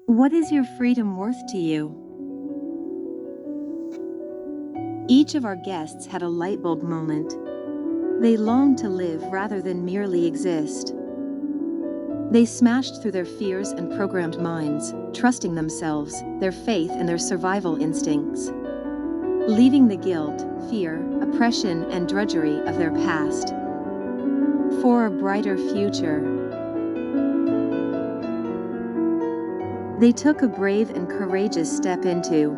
What is your freedom worth to you? Each of our guests had a light bulb moment. They longed to live rather than merely exist. They smashed through their fears and programmed minds, trusting themselves, their faith, and their survival instincts, leaving the guilt, fear, oppression, and drudgery of their past for a brighter future. They took a brave and courageous step into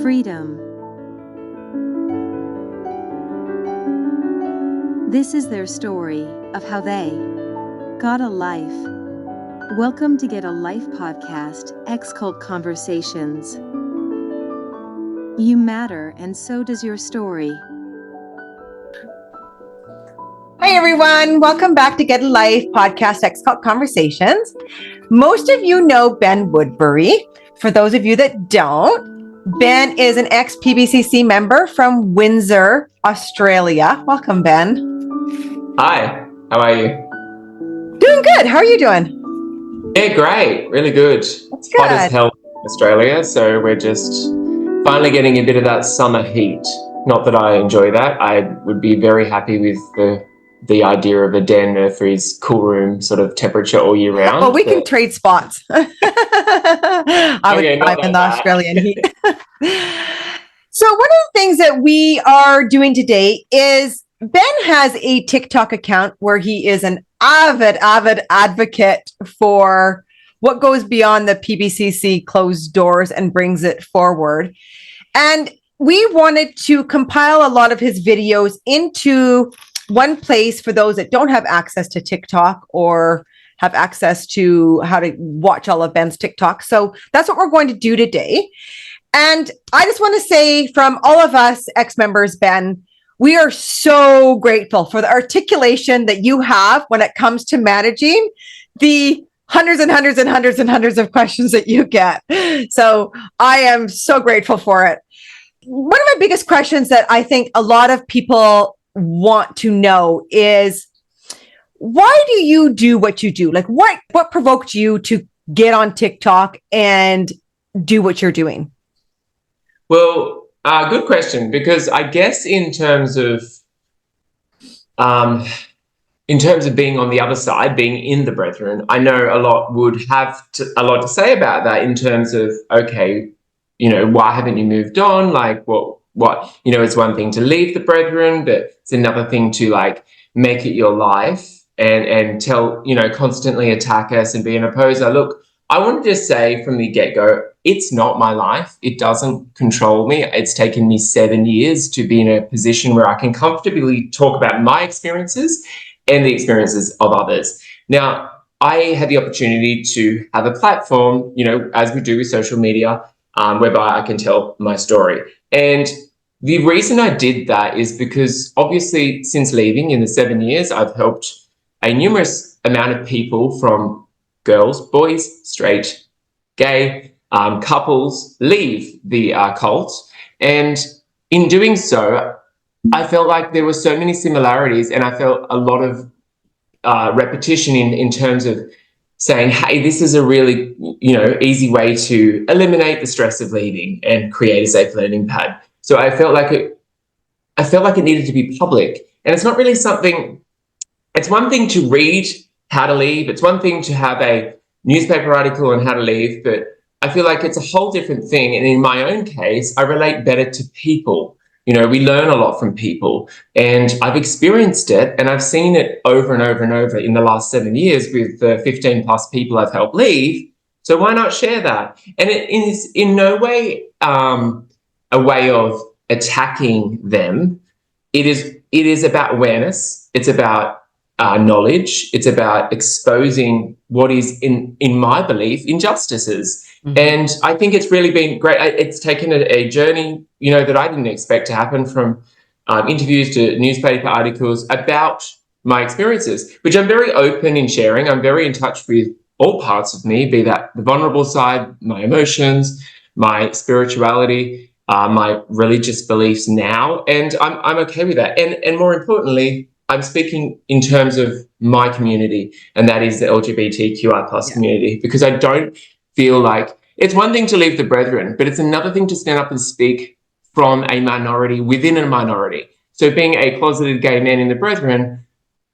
freedom. This is their story of how they got a life. Welcome to Get a Life podcast, X-Cult Conversations. You matter, and so does your story. Hi, everyone. Welcome back to Get a Life podcast, X-Cult Conversations. Most of you know Ben Woodbury. For those of you that don't, Ben is an ex-PBCC member from Windsor, Australia. Welcome, Ben. Hi, how are you? Doing good. How are you doing? Yeah, great. Really good. That's Hot as good. hell in Australia, so we're just finally getting a bit of that summer heat. Not that I enjoy that. I would be very happy with the idea of a Dan Murphy's cool room sort of temperature all year round. Well, we can trade spots. I would thrive in the Australian heat. So one of the things that we are doing today is Ben has a TikTok account where he is an avid advocate for what goes beyond the PBCC closed doors and brings it forward. And we wanted to compile a lot of his videos into one place for those that don't have access to TikTok or have access to how to watch all of Ben's TikTok. So that's what we're going to do today. And I just want to say from all of us ex-members, Ben, we are so grateful for the articulation that you have when it comes to managing the hundreds and hundreds and hundreds and hundreds of questions that you get. So I am so grateful for it. One of my biggest questions that I think a lot of people want to know is, why do you do what you do? Like what provoked you to get on TikTok and do what you're doing? Well, good question, because I guess in terms of being on the other side, being in the Brethren, I know a lot would have a lot to say about that in terms of, okay, you know, why haven't you moved on? Like what, you know, it's one thing to leave the Brethren, but it's another thing to like make it your life and tell, you know, constantly attack us and be an opposer. Look, I want to just say from the get-go, it's not my life. It doesn't control me. It's taken me 7 years to be in a position where I can comfortably talk about my experiences and the experiences of others. Now, I had the opportunity to have a platform, you know, as we do with social media, whereby I can tell my story. And the reason I did that is because obviously since leaving in the 7 years, I've helped a numerous amount of people, from girls, boys, straight, gay, couples, leave the cult. And in doing so, I felt like there were so many similarities, and I felt a lot of repetition in terms of saying, hey, this is a really, you know, easy way to eliminate the stress of leaving and create a safe learning pad. So I felt like it needed to be public. And it's not really something, it's one thing to read how to leave. It's one thing to have a newspaper article on how to leave, but I feel like it's a whole different thing. And in my own case, I relate better to people. You know, we learn a lot from people, and I've experienced it, and I've seen it over and over and over in the last 7 years with the 15 plus people I've helped leave. So why not share that? And it is in no way a way of attacking them. It is about awareness. It's about knowledge. It's about exposing what is, in my belief, injustices. Mm-hmm. And I think it's really been great. It's taken a journey, you know, that I didn't expect to happen, from interviews to newspaper articles about my experiences, which I'm very open in sharing. I'm very in touch with all parts of me, be that the vulnerable side, my emotions, my spirituality, my religious beliefs now, and I'm okay with that. And more importantly, I'm speaking in terms of my community, and that is the LGBTQI plus community, because I don't feel like it's one thing to leave the brethren, but it's another thing to stand up and speak from a minority within a minority. So being a closeted gay man in the brethren,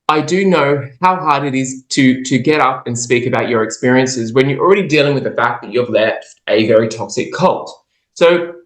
I do know how hard it is to get up and speak about your experiences when you're already dealing with the fact that you've left a very toxic cult. So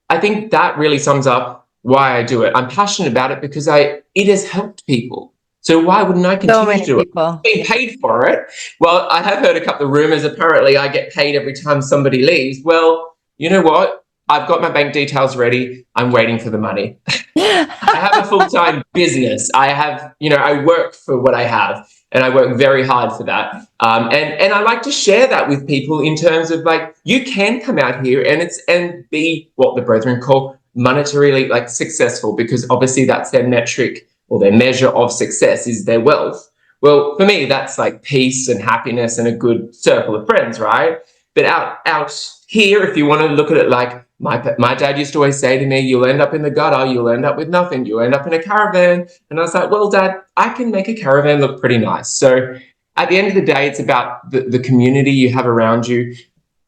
I think that really sums up why I do it. I'm passionate about it because it has helped people. So why wouldn't I continue to do it? I'm being paid for it. Well, I have heard a couple of rumors. Apparently, I get paid every time somebody leaves. Well, you know what? I've got my bank details ready. I'm waiting for the money. I have a full-time business. I work for what I have, and I work very hard for that. And I like to share that with people in terms of like, you can come out here and be what the brethren call monetarily like successful, because obviously that's their metric or their measure of success is their wealth. Well, for me, that's like peace and happiness and a good circle of friends, right? But out here, if you want to look at it like my dad used to always say to me, you'll end up in the gutter, you'll end up with nothing, you'll end up in a caravan. And I was like, well, Dad, I can make a caravan look pretty nice. So at the end of the day, it's about the community you have around you,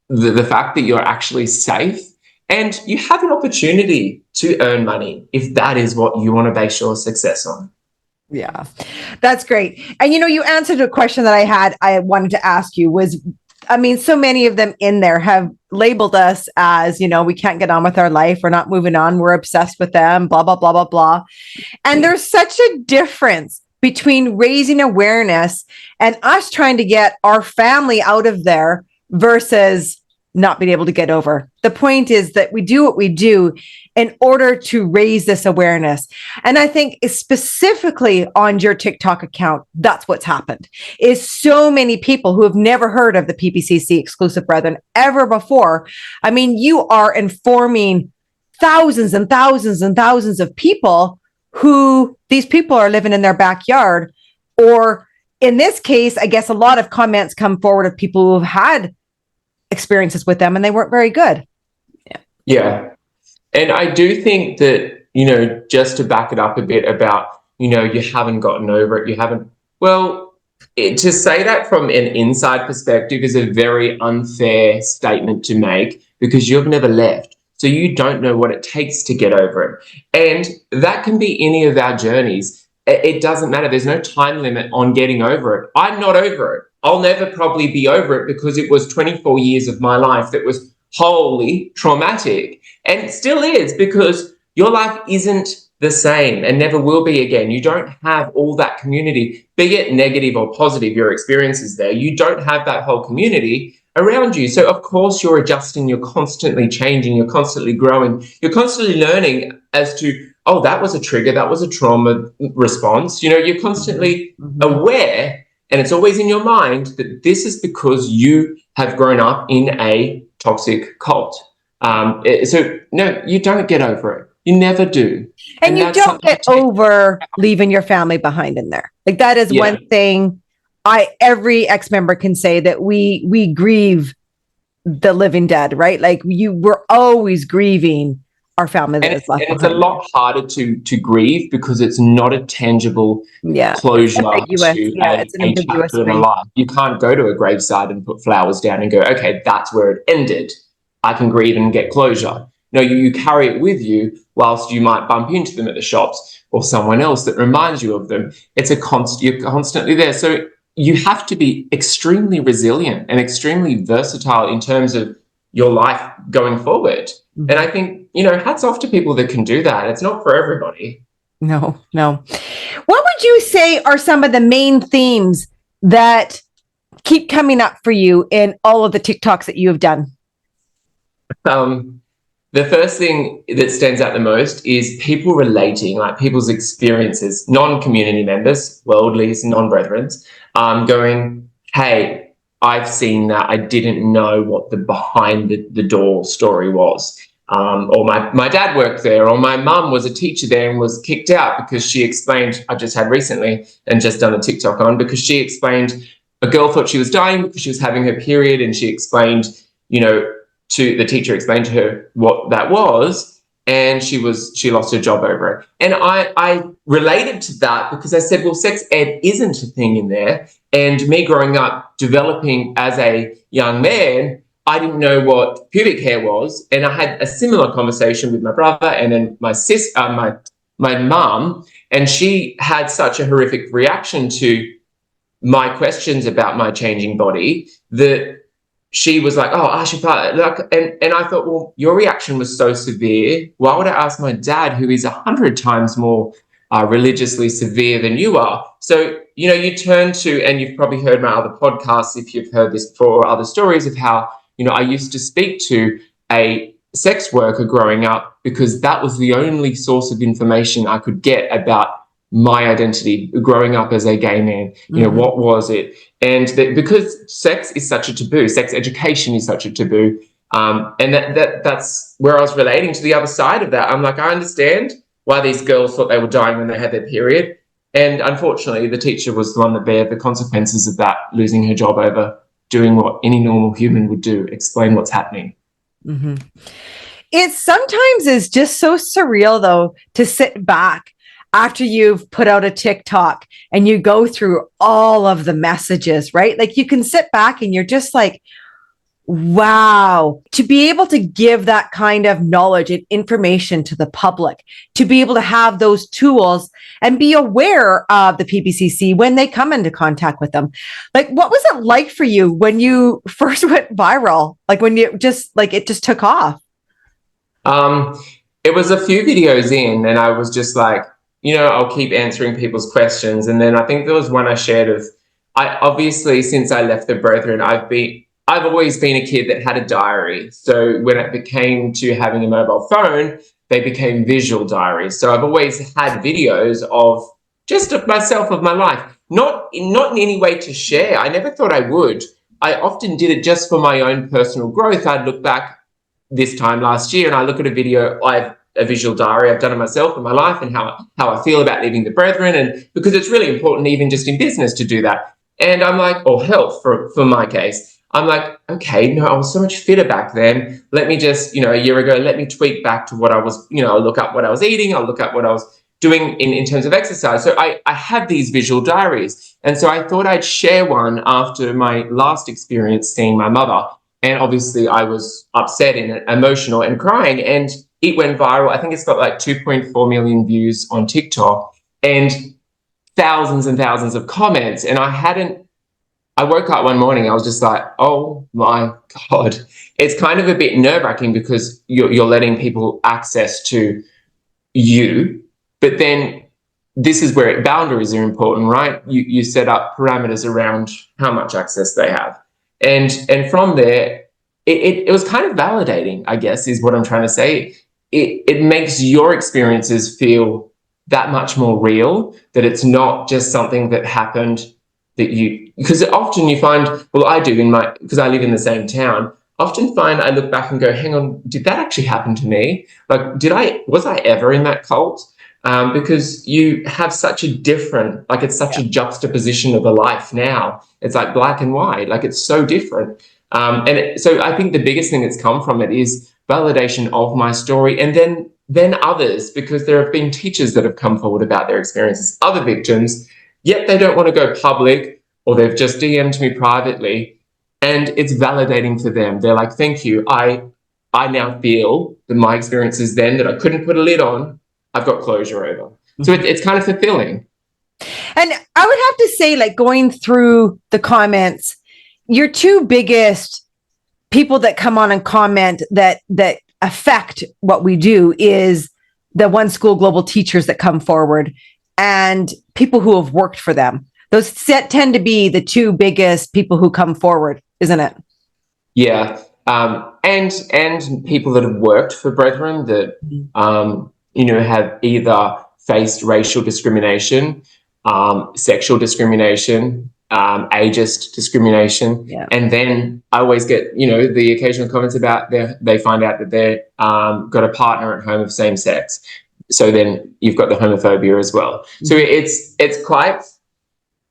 the fact that you're actually safe, and you have an opportunity to earn money if that is what you want to base your success on. Yeah, that's great. And, you answered a question that I wanted to ask you was, so many of them in there have labeled us as, we can't get on with our life. We're not moving on. We're obsessed with them, blah, blah, blah, blah, blah. And there's such a difference between raising awareness and us trying to get our family out of there versus not being able to get over. The point is that we do what we do in order to raise this awareness. And I think specifically on your TikTok account, that's what's happened, is so many people who have never heard of the PPCC Exclusive Brethren ever before. You are informing thousands and thousands and thousands of people who these people are living in their backyard. Or in this case, I guess a lot of comments come forward of people who have had experiences with them and they weren't very good. Yeah. And I do think that, just to back it up a bit about, you haven't gotten over it. To say that from an inside perspective is a very unfair statement to make because you've never left. So you don't know what it takes to get over it. And that can be any of our journeys. It doesn't matter. There's no time limit on getting over it. I'm not over it. I'll never probably be over it because it was 24 years of my life that was wholly traumatic. And it still is, because your life isn't the same and never will be again. You don't have all that community, be it negative or positive, your experiences there. You don't have that whole community around you. So of course you're adjusting, you're constantly changing, you're constantly growing, you're constantly learning as to, oh, that was a trigger, that was a trauma response. You're constantly aware, and it's always in your mind that this is because you have grown up in a toxic cult. So no, you don't get over it. You never do. And you don't get over leaving your family behind in there. Like that is one thing every ex-member can say, that we grieve the living dead, right? Like we're always grieving our family that is left behind. And it's a lot harder to grieve because it's not a tangible closure to a chapter in a life. You can't go to a graveside and put flowers down and go, okay, that's where it ended. I can grieve and get closure. No, you carry it with you whilst you might bump into them at the shops or someone else that reminds you of them. It's you're constantly there. So you have to be extremely resilient and extremely versatile in terms of your life going forward. And I think, hats off to people that can do that. It's not for everybody. No. What would you say are some of the main themes that keep coming up for you in all of the TikToks that you have done? The first thing that stands out the most is people relating, like people's experiences, non-community members, worldlies, non-brethrens, going, hey, I've seen that. I didn't know what the behind the door story was. Or my dad worked there, or my mum was a teacher there and was kicked out because she explained, I just had recently and just done a TikTok on, because she explained a girl thought she was dying because she was having her period, and she explained, the teacher explained to her what that was, and she lost her job over it. And I related to that because I said, well, sex ed isn't a thing in there. And me growing up, developing as a young man, I didn't know what pubic hair was. And I had a similar conversation with my brother and then my my mum, and she had such a horrific reaction to my questions about my changing body that she was like, oh, ask your father. And I thought, well, your reaction was so severe. Why would I ask my dad, who is 100 times more religiously severe than you are? So, you know, you turn to, and you've probably heard my other podcasts, if you've heard this before, or other stories of how, you know, I used to speak to a sex worker growing up because that was the only source of information I could get about my identity growing up as a gay man. You know, what was it? And because sex is such a taboo, sex education is such a taboo, and that's where I was relating to the other side of that. I'm like, I understand why these girls thought they were dying when they had their period, and unfortunately the teacher was the one that bared the consequences of that, losing her job over doing what any normal human would do, explain what's happening. It sometimes is just so surreal, though, to sit back after you've put out a TikTok and you go through all of the messages, right? Like you can sit back and you're just like, wow, to be able to give that kind of knowledge and information to the public, to be able to have those tools and be aware of the PBCC when they come into contact with them. Like, what was it like for you when you first went viral? Like when you just, like, it just took off? It was a few videos in and I was just like, you know, I'll keep answering people's questions. And then I think there was one I shared of, I obviously, since I left the Brethren, I've always been a kid that had a diary. So when it became to having a mobile phone, they became visual diaries. So I've always had videos of just of myself, of my life, not in any way to share. I never thought I would. I often did it just for my own personal growth. I'd look back this time last year and I look at a video, a visual diary I've done of myself and my life and how I feel about leaving the Brethren, and because it's really important even just in business to do that. And I'm like, or health for my case, I'm like, okay, no, I was so much fitter back then. Let me just, you know, a year ago, let me tweak back to what I was, you know, I'll look up what I was eating, I'll look up what I was doing in terms of exercise. So I have these visual diaries. And so I thought I'd share one after my last experience seeing my mother. And obviously I was upset and emotional and crying, and it went viral. I think it's got like 2.4 million views on TikTok and thousands and thousands of comments. And I woke up one morning, I was just like, oh my God. It's kind of a bit nerve-wracking because you're letting people access to you, but then this is where boundaries are important, right? You set up parameters around how much access they have. And from there, it was kind of validating, I guess, is what I'm trying to say. It makes your experiences feel that much more real, that it's not just something that happened that because often you find, well, I do because I live in the same town, often find I look back and go, hang on, did that actually happen to me? Like, was I ever in that cult? Because you have such a different, like it's such a juxtaposition of a life now. It's like black and white, like it's so different. So I think the biggest thing that's come from it is validation of my story, and then others, because there have been teachers that have come forward about their experiences, other victims, yet they don't want to go public, or they've just DM'd me privately, and it's validating for them. They're like, thank you. I now feel that my experiences then that I couldn't put a lid on, I've got closure over. So it's kind of fulfilling. And I would have to say, like, going through the comments, your two biggest people that come on and comment that affect what we do is the One School Global teachers that come forward and people who have worked for them. Those tend to be the two biggest people who come forward, isn't it? Yeah. And people that have worked for Brethren that, have either faced racial discrimination, sexual discrimination, ageist discrimination. Yeah. And then I always get, the occasional comments about they find out that they're got a partner at home of same sex. So then you've got the homophobia as well. Mm-hmm. So it's quite,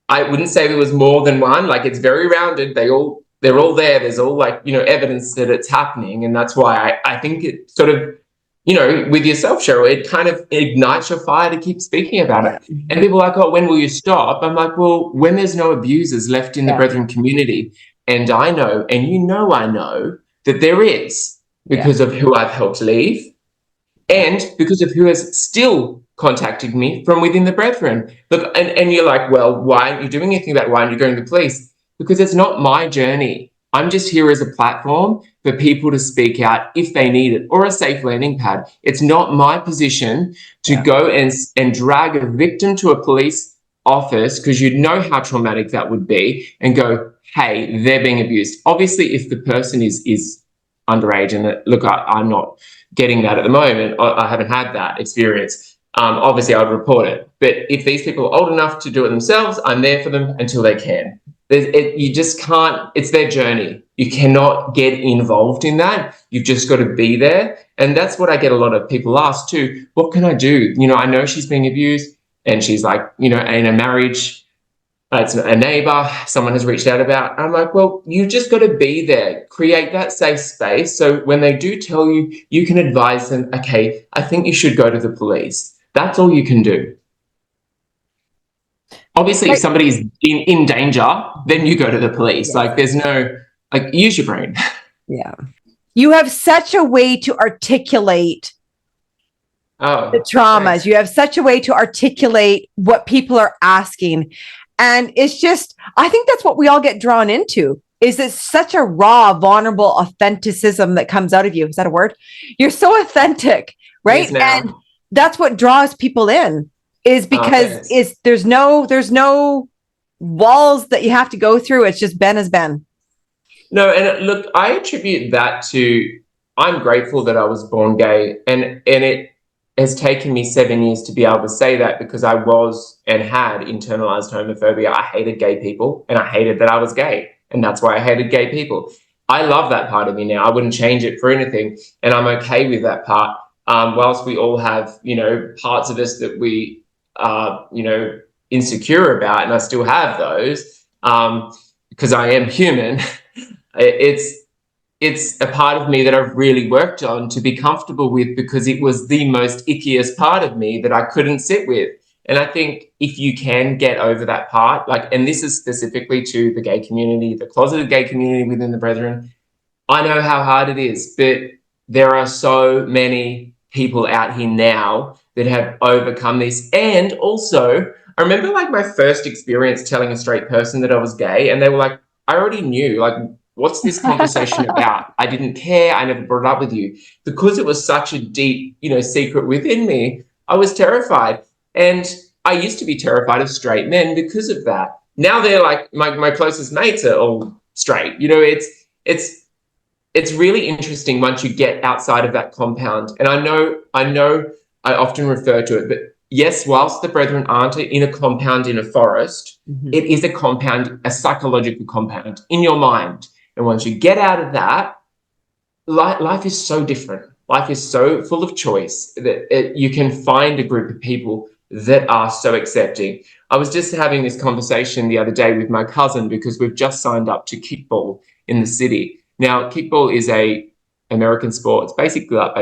I wouldn't say there was more than one, like it's very rounded. They're all there. There's all evidence that it's happening. And that's why I think it sort of with yourself, Cheryl, it kind of ignites your fire to keep speaking about it. And people are like, oh, when will you stop? I'm like, well, when there's no abusers left in the Brethren community. And I know, and I know that there is, because of who I've helped leave and because of who has still contacted me from within the Brethren. Look, and you're like, well, why aren't you doing anything about it? Why aren't you going to the police? Because it's not my journey. I'm just here as a platform for people to speak out if they need it, or a safe landing pad. It's not my position to go and drag a victim to a police office, because you know how traumatic that would be, and go, hey, they're being abused. Obviously, if the person is underage, and look, I'm not getting that at the moment. I haven't had that experience. Obviously, I'd report it. But if these people are old enough to do it themselves, I'm there for them until they can. You just can't, it's their journey. You cannot get involved in that. You've just got to be there. And that's what I get a lot of people ask too. What can I do? I know she's being abused, and she's like, in a marriage, it's a neighbor, someone has reached out about. I'm like, well, you just got to be there, create that safe space. So when they do tell you, you can advise them, okay, I think you should go to the police. That's all you can do. Obviously, if somebody's in danger, then you go to the police. Like, there's no, use your brain. Yeah. You have such a way to articulate the traumas. Thanks. You have such a way to articulate what people are asking. And it's just, I think that's what we all get drawn into, is it's such a raw, vulnerable authenticism that comes out of you. Is that a word? You're so authentic, right? And that's what draws people in, is because there's no walls that you have to go through. It's just Ben is Ben. No, and look, I attribute that to, I'm grateful that I was born gay, and it has taken me 7 years to be able to say that, because I was and had internalized homophobia. I hated gay people, and I hated that I was gay, and that's why I hated gay people. I love that part of me now. I wouldn't change it for anything, and I'm okay with that part. Whilst we all have, parts of us that we are, insecure about, and I still have those, because I am human. It's a part of me that I've really worked on to be comfortable with, because it was the most ickiest part of me that I couldn't sit with. And I think if you can get over that part, and this is specifically to the gay community, the closeted gay community within the Brethren, I know how hard it is, but there are so many people out here now that have overcome this. And also, I remember my first experience telling a straight person that I was gay, and they were like, I already knew, what's this conversation about? I didn't care. I never brought it up with you, because it was such a deep, secret within me. I was terrified. And I used to be terrified of straight men because of that. Now they're like, my closest mates are all straight. It's really interesting once you get outside of that compound. And I know I often refer to it, but yes, whilst the Brethren aren't in a compound in a forest, it is a compound, a psychological compound in your mind. And once you get out of that, life is so different. Life is so full of choice that you can find a group of people that are so accepting. I was just having this conversation the other day with my cousin, because we've just signed up to kickball in the city. Now, kickball is a American sport. It's basically like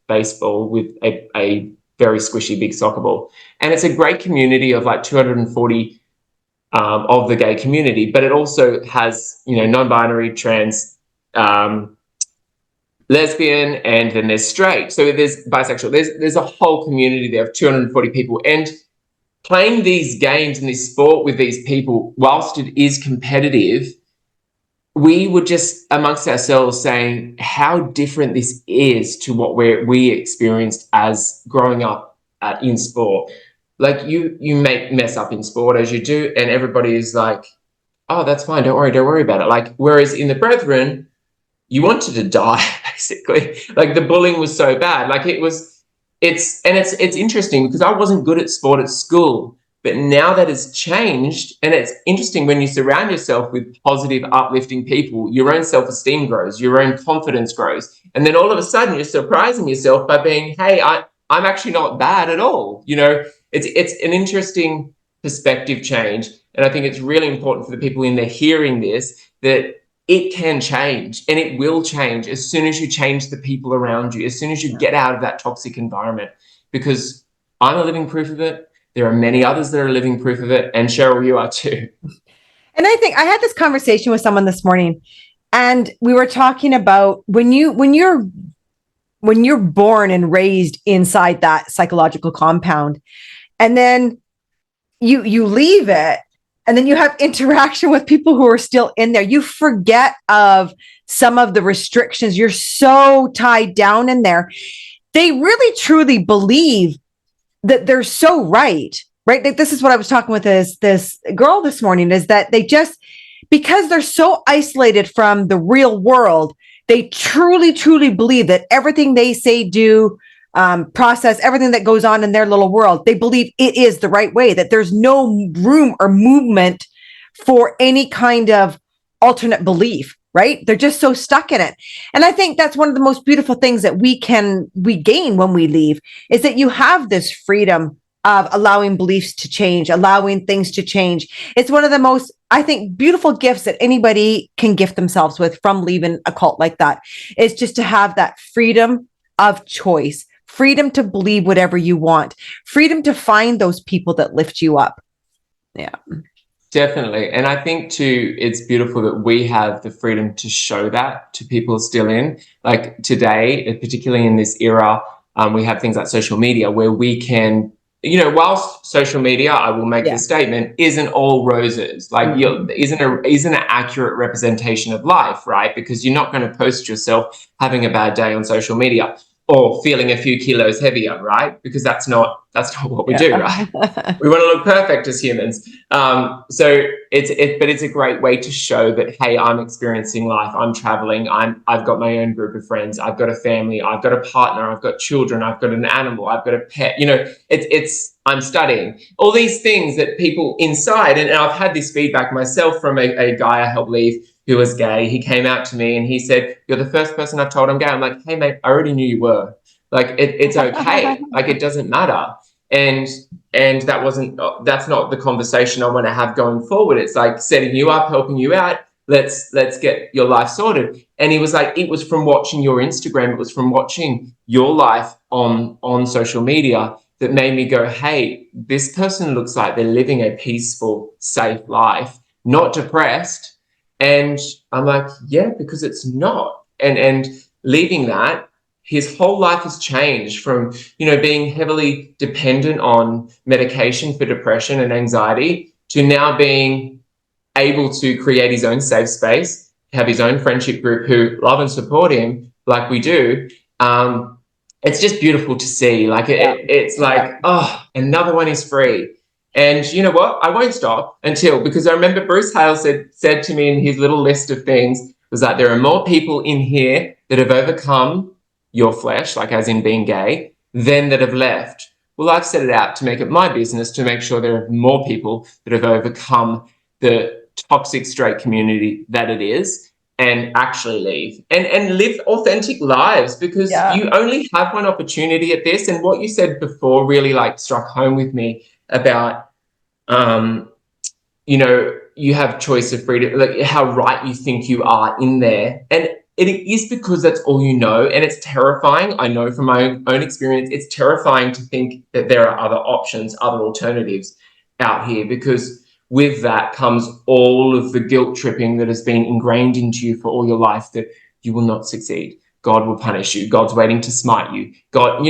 baseball with a very squishy big soccer ball. And it's a great community of 240 of the gay community, but it also has, non-binary, trans, lesbian, and then there's straight. So there's bisexual. There's a whole community there of 240 people. And playing these games and this sport with these people, whilst it is competitive, we were just amongst ourselves saying how different this is to what we experienced as growing up in sport. You mess up in sport, as you do, and everybody is like, oh, that's fine, don't worry about it. Whereas in the Brethren, you wanted to die, basically. The bullying was so bad. It's interesting, because I wasn't good at sport at school, but now that has changed. And it's interesting, when you surround yourself with positive, uplifting people, your own self-esteem grows, your own confidence grows. And then all of a sudden you're surprising yourself by being, hey, I'm actually not bad at all. It's an interesting perspective change. And I think it's really important for the people in there hearing this, that it can change, and it will change as soon as you change the people around you, as soon as you get out of that toxic environment, because I'm a living proof of it. There are many others that are living proof of it. And Cheryl, you are too. And I think I had this conversation with someone this morning, and we were talking about when you're born and raised inside that psychological compound, and then you leave it, and then you have interaction with people who are still in there, you forget of some of the restrictions. You're so tied down in there. They really truly believe that they're so right. Like, this is what I was talking with this girl this morning, is that they just, because they're so isolated from the real world, they truly, truly believe that everything they say, do, process, everything that goes on in their little world, they believe it is the right way, that there's no room or movement for any kind of alternate belief, right? They're just so stuck in it. And I think that's one of the most beautiful things that we gain when we leave, is that you have this freedom of allowing beliefs to change, allowing things to change. It's one of the most, I think, beautiful gifts that anybody can gift themselves with from leaving a cult like that, is just to have that freedom of choice, freedom to believe whatever you want, freedom to find those people that lift you up. Yeah. Definitely. And I think too, it's beautiful that we have the freedom to show that to people still in, like today, particularly in this era, we have things like social media where we can, whilst social media, I will make the statement, isn't all roses, like isn't an accurate representation of life, right? Because you're not going to post yourself having a bad day on social media or feeling a few kilos heavier, right? Because that's not what we do, right? We want to look perfect as humans. So it's a great way to show that, hey, I'm experiencing life. I'm traveling. I've got my own group of friends. I've got a family. I've got a partner. I've got children. I've got an animal. I've got a pet. I'm studying. All these things that people inside, and I've had this feedback myself from a guy I helped leave who was gay. He came out to me and he said, "You're the first person I've told I'm gay." I'm like, "Hey, mate, I already knew you were. Like, it's okay. Like, it doesn't matter." And that's not the conversation I want to have going forward. It's like setting you up, helping you out. Let's get your life sorted. And he was like, it was from watching your Instagram. It was from watching your life on social media that made me go, hey, this person looks like they're living a peaceful, safe life, not depressed. And I'm like, yeah, because it's not. And leaving that, his whole life has changed from, being heavily dependent on medication for depression and anxiety to now being able to create his own safe space, have his own friendship group who love and support him like we do. It's just beautiful to see. Like, it's like, oh, another one is free. And you know what? I won't stop because I remember Bruce Hale said to me in his little list of things was that there are more people in here that have overcome your flesh, like as in being gay, than that have left. Well, I've set it out to make it my business to make sure there are more people that have overcome the toxic straight community that it is and actually leave and live authentic lives, because you only have one opportunity at this. And what you said before really like struck home with me about, you have choice of freedom, like how right you think you are in there. And it is because that's all you know. And it's terrifying. I know from my own experience, it's terrifying to think that there are other options, other alternatives out here, because with that comes all of the guilt tripping that has been ingrained into you for all your life, that you will not succeed. God will punish you. God's waiting to smite you. God,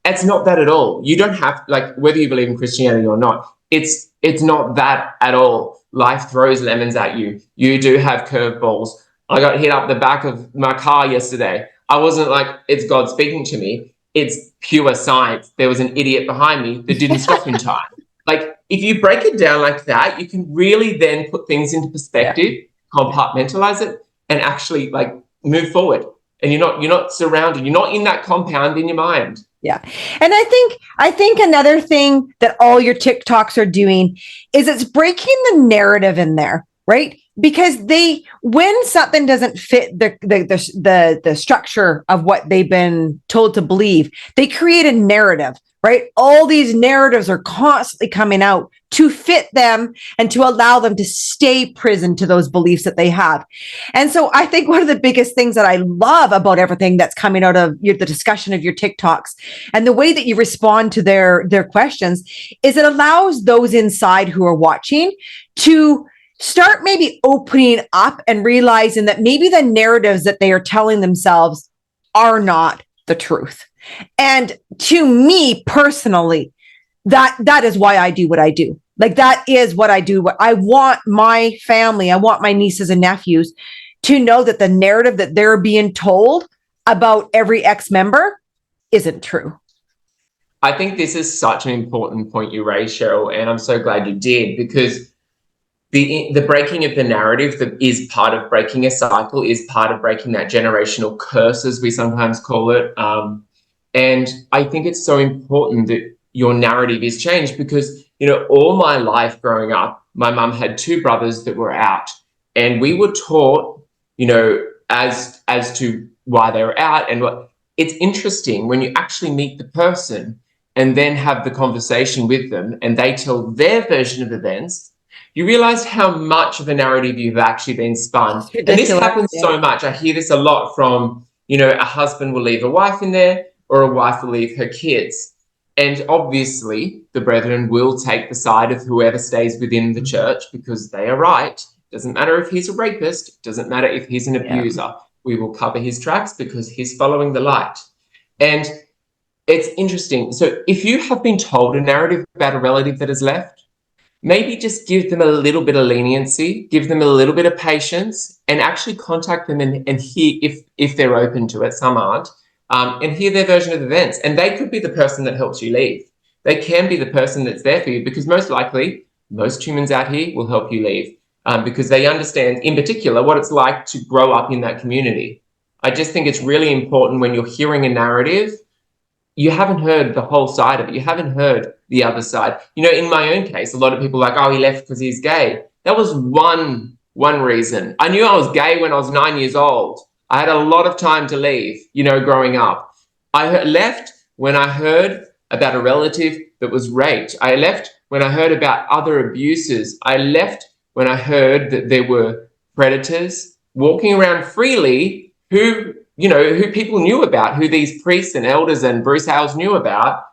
it's not that at all. You don't have, like, whether you believe in Christianity or not, it's not that at all. Life throws lemons at you. You do have curveballs. I got hit up the back of my car yesterday. I wasn't like, it's God speaking to me. It's pure science. There was an idiot behind me that didn't stop in time. Like, if you break it down like that, you can really then put things into perspective, compartmentalize it, and actually like move forward. And you're not surrounded. You're not in that compound in your mind. Yeah. And I think another thing that all your TikToks are doing is it's breaking the narrative in there, right? Because when something doesn't fit the structure of what they've been told to believe, they create a narrative, right? All these narratives are constantly coming out to fit them and to allow them to stay prisoned to those beliefs that they have. And so I think one of the biggest things that I love about everything that's coming out of the discussion of your TikToks and the way that you respond to their questions is it allows those inside who are watching to start maybe opening up and realizing that maybe the narratives that they are telling themselves are not the truth. And to me personally, that is why I do what I do. Like, that is what I do. What I want my family, I want my nieces and nephews to know that the narrative that they're being told about every ex-member isn't true. I think this is such an important point you raised, Cheryl, and I'm so glad you did, because the breaking of the narrative that is part of breaking a cycle, is part of breaking that generational curse, as we sometimes call it. And I think it's so important that your narrative is changed, because, you know, all my life growing up, my mum had two brothers that were out, and we were taught, you know, as to why they were out and what. It's interesting when you actually meet the person and then have the conversation with them and they tell their version of events, you realize how much of a narrative you've actually been spun. And this happens so much. I hear this a lot from, you know, a husband will leave a wife in there, or a wife will leave her kids. And obviously, the brethren will take the side of whoever stays within the church, because they are right. Doesn't matter if he's a rapist. Doesn't matter if he's an abuser. We will cover his tracks because he's following the light. And it's interesting. So if you have been told a narrative about a relative that has left, maybe just give them a little bit of leniency, give them a little bit of patience, and actually contact them and hear if they're open to it. Some aren't. And hear their version of events. And they could be the person that helps you leave. They can be the person that's there for you, because most likely, most humans out here will help you leave, because they understand, in particular, what it's like to grow up in that community. I just think it's really important when you're hearing a narrative, you haven't heard the whole side of it. You haven't heard the other side. You know, in my own case, a lot of people are like, oh, he left because he's gay. That was one reason. I knew I was gay when I was 9 years old. I had a lot of time to leave, you know, growing up. I left when I heard about a relative that was raped. I left when I heard about other abuses. I left when I heard that there were predators walking around freely who people knew about, who these priests and elders and Bruce Hales knew about,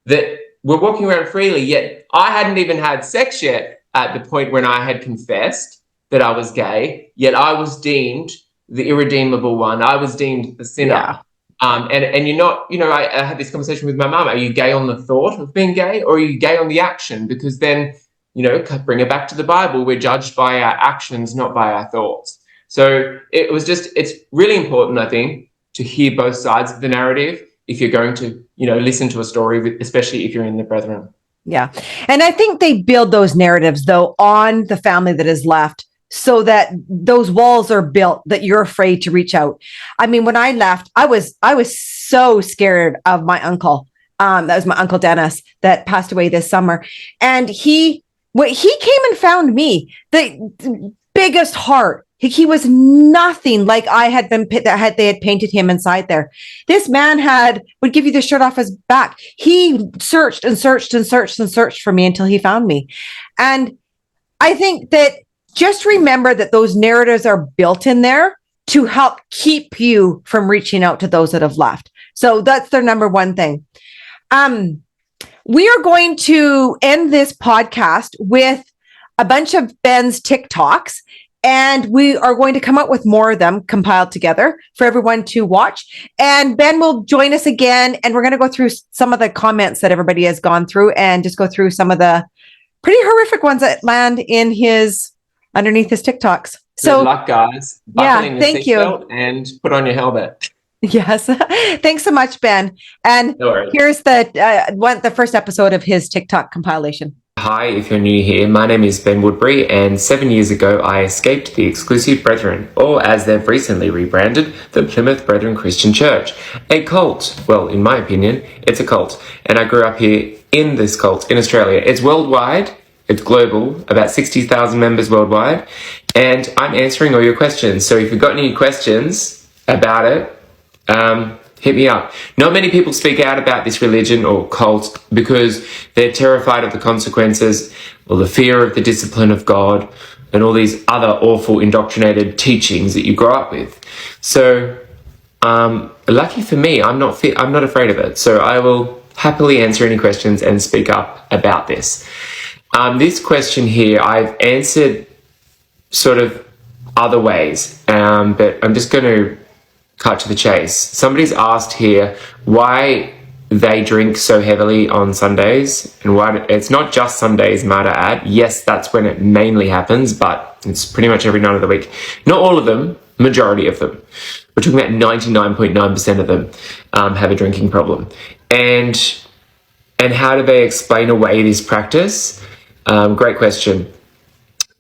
that were walking around freely, yet I hadn't even had sex yet at the point when I had confessed that I was gay, yet I was deemed the irredeemable one. I was deemed the sinner. Yeah. And you're not, you know, I had this conversation with my mum. Are you gay on the thought of being gay, or are you gay on the action? Because then, you know, bring it back to the Bible. We're judged by our actions, not by our thoughts. So it's really important, I think, to hear both sides of the narrative if you're going to, you know, listen to a story, especially if you're in the brethren. Yeah. And I think they build those narratives, though, on the family that is left, so that those walls are built that you're afraid to reach out. I mean, when I left, I was so scared of my uncle. That was my Uncle Dennis that passed away this summer. And he came and found me, the biggest heart. He was nothing like I had been, they had painted him inside there. This man would give you the shirt off his back. He searched and searched and searched and searched for me until he found me. And I think that just remember that those narratives are built in there to help keep you from reaching out to those that have left. So that's their number one thing. We are going to end this podcast with a bunch of Ben's TikToks, and we are going to come up with more of them compiled together for everyone to watch. And Ben will join us again, and we're going to go through some of the comments that everybody has gone through and just go through some of the pretty horrific ones that land in underneath his TikToks. So good luck, guys. Buckle in your thank you. Seatbelt and put on your helmet. Yes. Thanks so much, Ben. And here's the first episode of his TikTok compilation. Hi, if you're new here, my name is Ben Woodbury, and 7 years ago I escaped the Exclusive Brethren, or as they've recently rebranded, the Plymouth Brethren Christian Church, a cult. Well, in my opinion, it's a cult, and I grew up here in this cult in Australia. It's worldwide, it's global, about 60,000 members worldwide, and I'm answering all your questions. So if you've got any questions about it, hit me up. Not many people speak out about this religion or cult because they're terrified of the consequences or the fear of the discipline of God and all these other awful indoctrinated teachings that you grow up with. So lucky for me, I'm not afraid of it. So I will happily answer any questions and speak up about this. This question here, I've answered sort of other ways, but I'm just going to cut to the chase. Somebody's asked here why they drink so heavily on Sundays, and why it's not just Sundays, might I add. Yes, that's when it mainly happens, but it's pretty much every night of the week. Not all of them, majority of them. We're talking about 99.9% of them have a drinking problem. And how do they explain away this practice? Great question.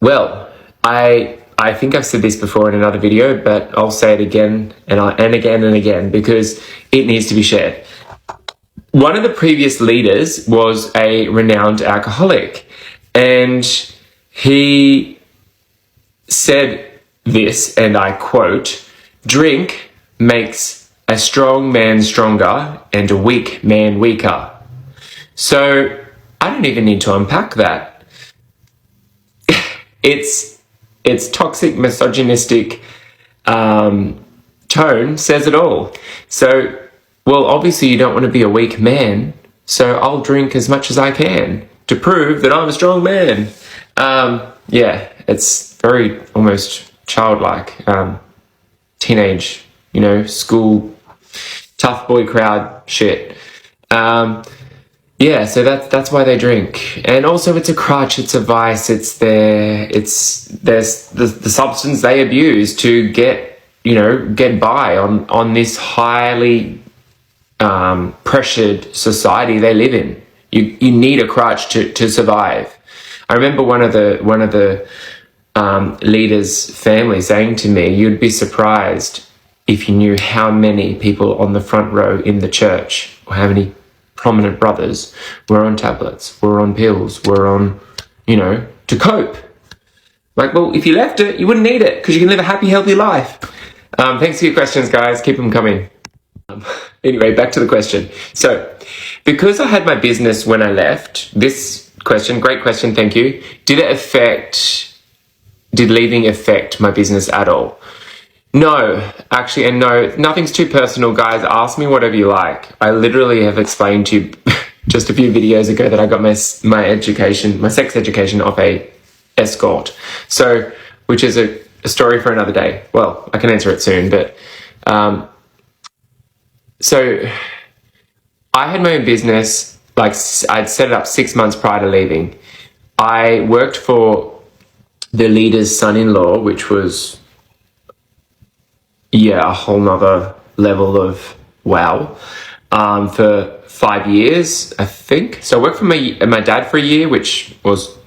Well, I think I've said this before in another video, but I'll say it again and again because it needs to be shared. One of the previous leaders was a renowned alcoholic, and he said this, and I quote, "Drink makes a strong man stronger and a weak man weaker." So I don't even need to unpack that. Its toxic, misogynistic tone says it all. So, well, obviously you don't want to be a weak man, so I'll drink as much as I can to prove that I'm a strong man. Yeah, it's very almost childlike, teenage, school, tough boy crowd shit. Yeah, so that's why they drink. And also it's a crutch, it's a vice, it's the substance they abuse to get by on this highly pressured society they live in. You need a crutch to survive. I remember one of the leaders' family saying to me, "You'd be surprised if you knew how many people on the front row in the church, or how many prominent brothers were on tablets, were on pills, were on, to cope." Like, well, if you left it, you wouldn't need it because you can live a happy, healthy life. Thanks for your questions, guys. Keep them coming. Anyway, back to the question. So, because I had my business when I left, this question, great question, thank you. Did leaving affect my business at all? No, actually, and no, nothing's too personal, guys. Ask me whatever you like. I literally have explained to you just a few videos ago that I got my sex education off a escort. So, which is a story for another day. Well, I can answer it soon, but so I had my own business. Like, I'd set it up 6 months prior to leaving. I worked for the leader's son-in-law, which was a whole nother level of wow, for 5 years, I think. So I worked for my dad for a year, which was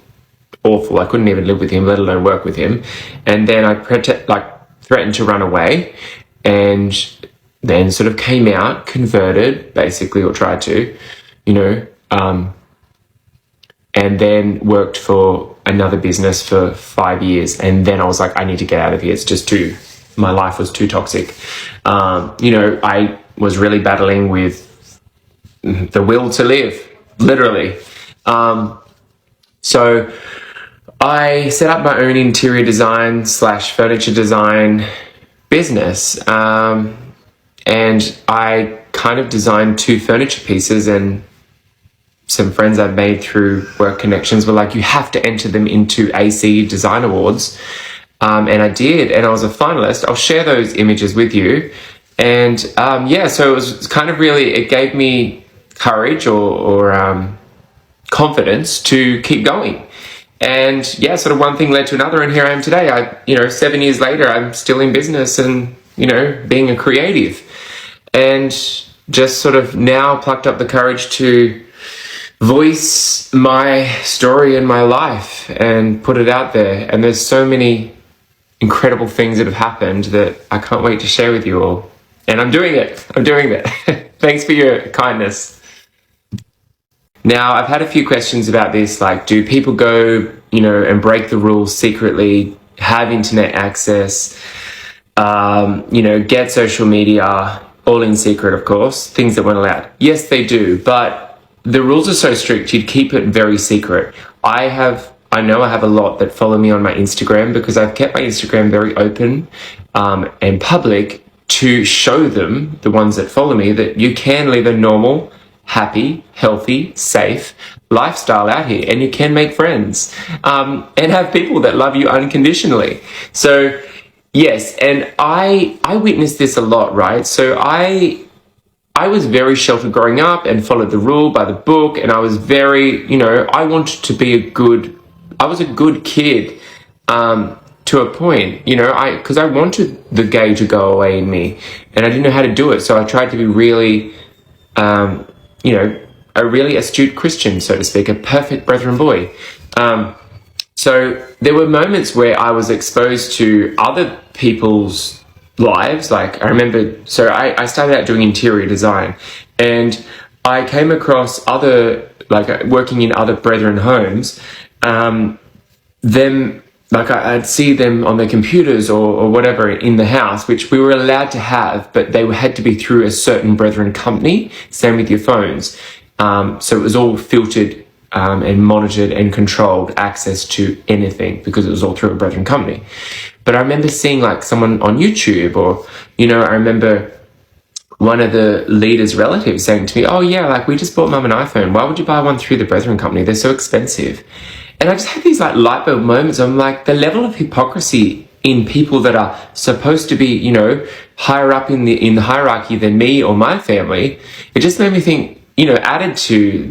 awful. I couldn't even live with him, let alone work with him. And then I threatened to run away, and then sort of came out, converted, basically, or tried to, and then worked for another business for 5 years. And then I was like, I need to get out of here. It's just my life was too toxic. I was really battling with the will to live, literally. So I set up my own interior design / furniture design business. And I kind of designed 2 furniture pieces, and some friends I've made through work connections were like, you have to enter them into AC Design Awards. And I did, and I was a finalist. I'll share those images with you. And so it was kind of really, it gave me courage or confidence to keep going. And sort of one thing led to another, and here I am today. 7 years later, I'm still in business and, being a creative. And just sort of now plucked up the courage to voice my story and my life and put it out there. And there's so many incredible things that have happened that I can't wait to share with you all. And I'm doing it. Thanks for your kindness. Now, I've had a few questions about this, like, do people go, and break the rules secretly, have internet access, get social media, all in secret, of course, things that weren't allowed. Yes, they do, but the rules are so strict, you'd keep it very secret. I know I have a lot that follow me on my Instagram because I've kept my Instagram very open and public to show them, the ones that follow me, that you can live a normal, happy, healthy, safe lifestyle out here, and you can make friends and have people that love you unconditionally. So yes, and I witnessed this a lot, right? So I was very sheltered growing up and followed the rule by the book, and I was very, I wanted to be I was a good kid to a point, because I wanted the gay to go away in me, and I didn't know how to do it. So I tried to be really, a really astute Christian, so to speak, a perfect brethren boy. So there were moments where I was exposed to other people's lives. Like I remember, so I started out doing interior design, and I came across working in other brethren homes, I'd see them on their computers or whatever in the house, which we were allowed to have, but they had to be through a certain brethren company. Same with your phones. So it was all filtered and monitored and controlled access to anything because it was all through a brethren company. But I remember seeing like someone on YouTube, or, I remember one of the leader's relatives saying to me, oh yeah, like we just bought mum an iPhone. Why would you buy one through the brethren company? They're so expensive. And I just had these like light bulb moments. I'm like, the level of hypocrisy in people that are supposed to be, higher up in the hierarchy than me or my family. It just made me think, added to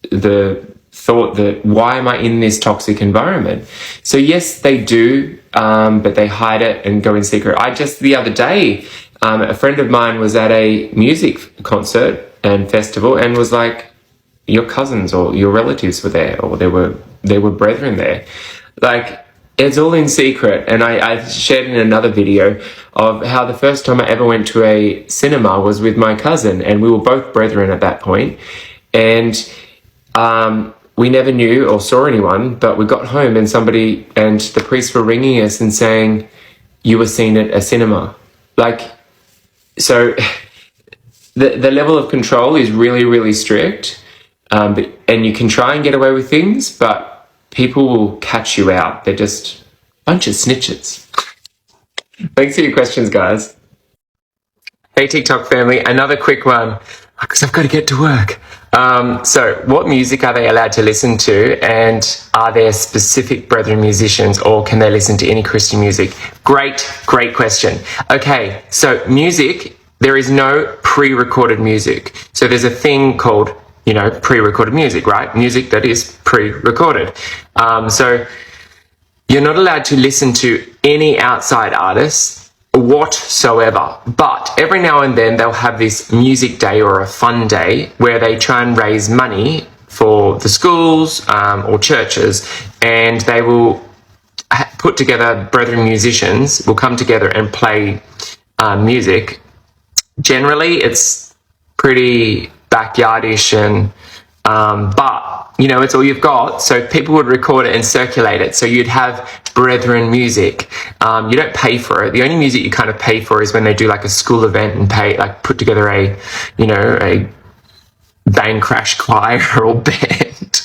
the thought that why am I in this toxic environment? So yes, they do, but they hide it and go in secret. The other day, a friend of mine was at a music concert and festival and was like, your cousins or your relatives were there, or there were brethren there. Like, it's all in secret. And I shared in another video of how the first time I ever went to a cinema was with my cousin, and we were both brethren at that point. And we never knew or saw anyone, but we got home and the priests were ringing us and saying, you were seen at a cinema. Like, so the level of control is really, really strict. And you can try and get away with things, but people will catch you out. They're just a bunch of snitches. Thanks for your questions, guys. Hey, TikTok family, another quick one, because I've got to get to work. So what music are they allowed to listen to, and are there specific brethren musicians, or can they listen to any Christian music? Great question. Okay, so music, there is no pre-recorded music. So there's a thing called, pre-recorded music, right? Music that is pre-recorded. So you're not allowed to listen to any outside artists whatsoever. But every now and then they'll have this music day or a fun day where they try and raise money for the schools or churches, and they will put together brethren musicians, will come together and play music. Generally, it's pretty backyardish and but it's all you've got, so people would record it and circulate it, so you'd have brethren music. You don't pay for it. The only music you kind of pay for is when they do like a school event and put together a bang crash choir or band.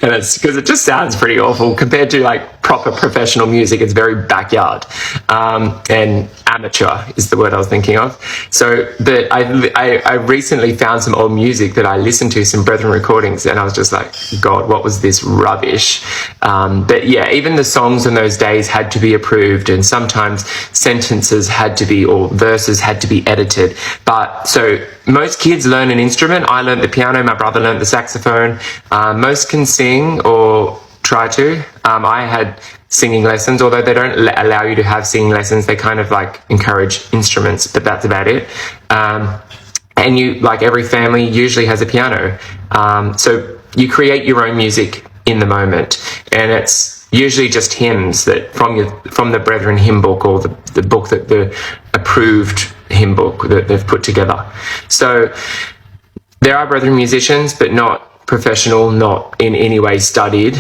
And it's because it just sounds pretty awful compared to like proper professional music. It's very backyard and amateur is the word I was thinking of. So, but I recently found some old music that I listened to, some brethren recordings, and I was just like, God, what was this rubbish? But yeah, even the songs in those days had to be approved, and sometimes sentences had to be, or verses had to be edited. But so most kids learn an instrument. I learned the piano, my brother learned the saxophone. Most can sing or try to. I had singing lessons, although they don't allow you to have singing lessons. They kind of like encourage instruments, but that's about it. And you, like every family, usually has a piano. So you create your own music in the moment, and it's usually just hymns that from the Brethren hymn book, or the book that the approved hymn book that they've put together. So there are Brethren musicians, but not professional, not in any way studied,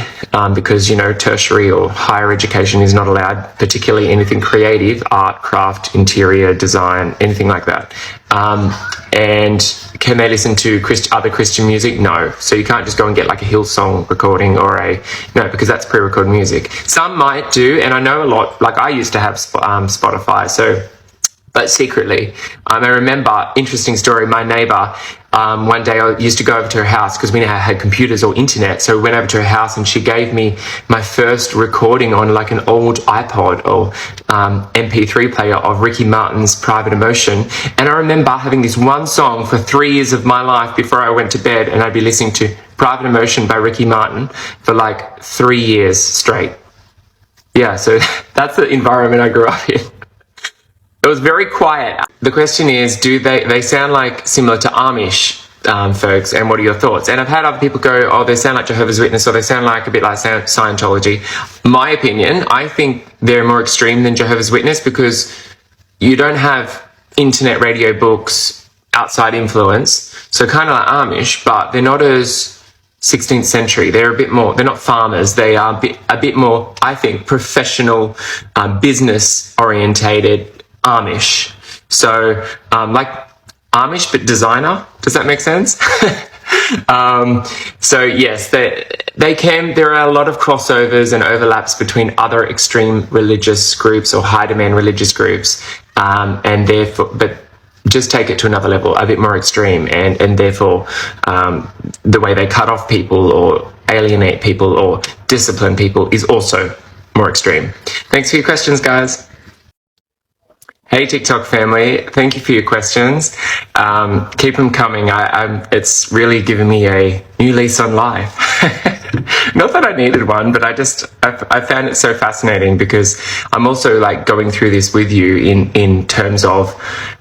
because, you know, tertiary or higher education is not allowed, particularly anything creative, art, craft, interior design, anything like that. And can they listen to other Christian music? No. So you can't just go and get like a Hillsong recording or no, because that's pre-recorded music. Some might do, and I know a lot, like I used to have Spotify, but secretly. I remember, interesting story, my neighbour, one day I used to go over to her house because we now had computers or internet. So we went over to her house and she gave me my first recording on like an old iPod or MP3 player of Ricky Martin's Private Emotion. And I remember having this one song for 3 years of my life before I went to bed, and I'd be listening to Private Emotion by Ricky Martin for like 3 years straight. Yeah, so that's the environment I grew up in. It was very quiet. The question is, do they sound like similar to Amish folks, and what are your thoughts? And I've had other people go, oh, they sound like Jehovah's Witness, or they sound like a bit like Scientology. My opinion, I think they're more extreme than Jehovah's Witness because you don't have internet, radio, books, outside influence. So kind of like Amish, but they're not as 16th century. They're a bit more, they're not farmers. They are a bit more, I think, professional, business orientated Amish. So like Amish but designer. Does that make sense? So yes, they can. There are a lot of crossovers and overlaps between other extreme religious groups or high demand religious groups, and therefore, but just take it to another level, a bit more extreme, and therefore the way they cut off people or alienate people or discipline people is also more extreme. Thanks for your questions, guys. Hey TikTok family, thank you for your questions. Keep them coming. It's really given me a new lease on life. Not that I needed one, but I found it so fascinating because I'm also like going through this with you in terms of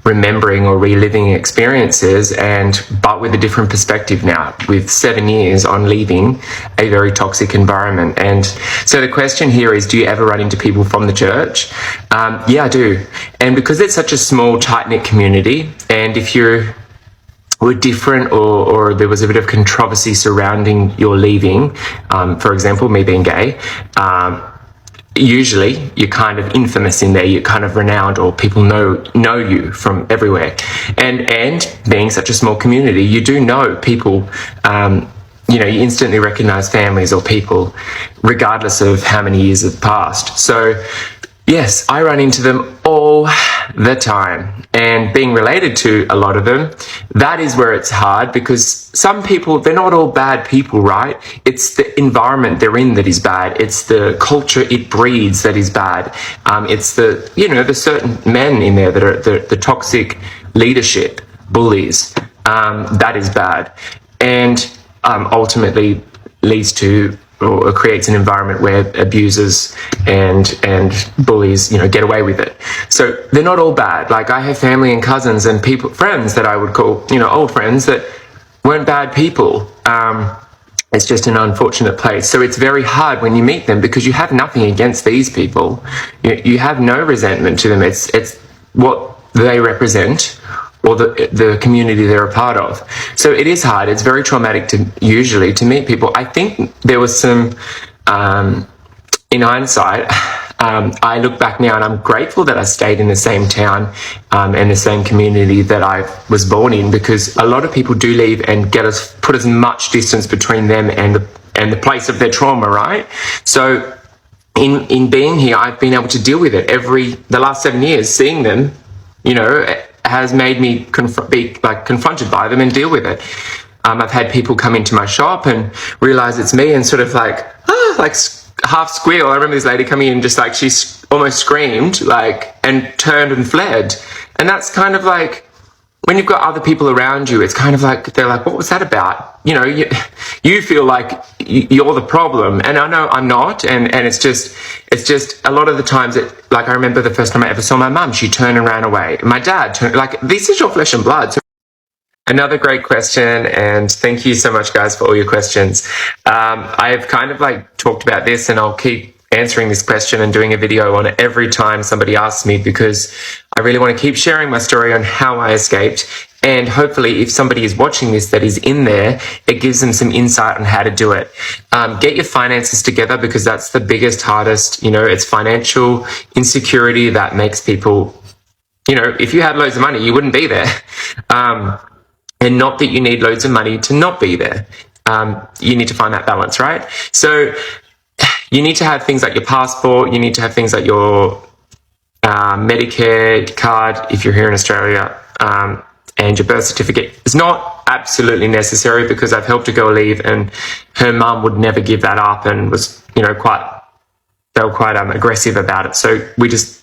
remembering or reliving experiences, but with a different perspective now, with 7 years on leaving a very toxic environment. And so the question here is, do you ever run into people from the church? Yeah, I do. And because it's such a small, tight-knit community, and if were different or there was a bit of controversy surrounding your leaving, for example, me being gay, usually you're kind of infamous in there, you're kind of renowned, or people know you from everywhere. And being such a small community, you do know people, you instantly recognize families or people regardless of how many years have passed. So yes, I run into them all the time, and being related to a lot of them, that is where it's hard, because some people, they're not all bad people, right? It's the environment they're in that is bad. It's the culture it breeds that is bad. It's the certain men in there that are the toxic leadership, bullies, that is bad, and ultimately leads to or creates an environment where abusers and bullies, get away with it. So they're not all bad. Like, I have family and cousins and friends that I would call, old friends that weren't bad people. It's just an unfortunate place. So it's very hard when you meet them because you have nothing against these people. You have no resentment to them. It's what they represent, or the community they're a part of. So it is hard. It's very traumatic usually to meet people. I think there was some, in hindsight, I look back now and I'm grateful that I stayed in the same town and the same community that I was born in, because a lot of people do leave and put as much distance between them and the place of their trauma, right? So in being here, I've been able to deal with it the last 7 years, seeing them, has made me be confronted by them and deal with it. I've had people come into my shop and realize it's me and sort of half squeal. I remember this lady coming in just she almost screamed and turned and fled. And that's kind of like, when you've got other people around you, it's kind of like, they're like, what was that about? You feel like you're the problem. And I know I'm not. And it's just a lot of the times I remember the first time I ever saw my mum, she turned and ran away. My dad turned, this is your flesh and blood. So another great question. And thank you so much, guys, for all your questions. I've kind of talked about this, and I'll keep answering this question and doing a video on it every time somebody asks me, because I really want to keep sharing my story on how I escaped And hopefully if somebody is watching this that is in there, it gives them some insight on how to do it. Get your finances together, because that's the biggest, hardest, it's financial insecurity that makes people, if you had loads of money, you wouldn't be there. And not that you need loads of money to not be there. You need to find that balance, right? So you need to have things like your passport. You need to have things like your Medicare card if you're here in Australia, and your birth certificate. It's not absolutely necessary, because I've helped a girl leave and her mum would never give that up and was, quite aggressive about it. So we just,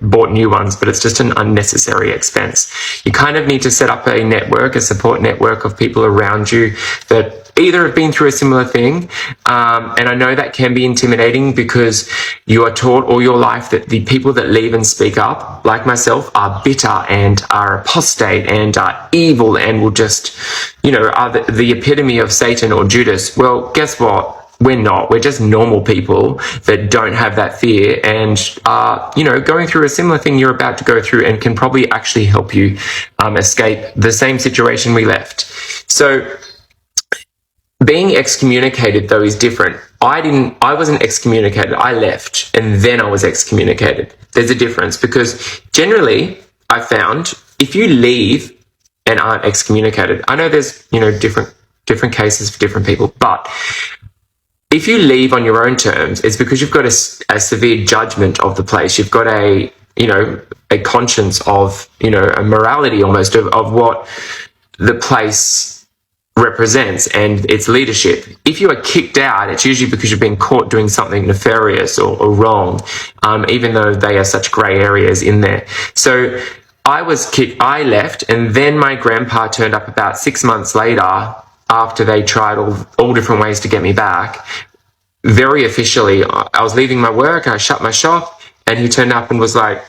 bought new ones, but it's just an unnecessary expense. You kind of need to set up a network, a support network of people around you that either have been through a similar thing. And I know that can be intimidating, because you are taught all your life that the people that leave and speak up, like myself, are bitter and are apostate and are evil and will just, are the epitome of Satan or Judas. Well, guess what? We're not. We're just normal people that don't have that fear and are, going through a similar thing you're about to go through, and can probably actually help you escape the same situation we left. So being excommunicated, though, is different. I wasn't excommunicated. I left and then I was excommunicated. There's a difference, because generally I found if you leave and aren't excommunicated, I know there's, different cases for different people, but if you leave on your own terms, it's because you've got a severe judgment of the place. You've got a conscience of, a morality almost of what the place represents and its leadership. If you are kicked out, it's usually because you've been caught doing something nefarious or wrong, even though they are such grey areas in there. So I was kicked, I left, and then my grandpa turned up about 6 months later, after they tried all different ways to get me back. Very officially, I was leaving my work, I shut my shop, and he turned up and was like,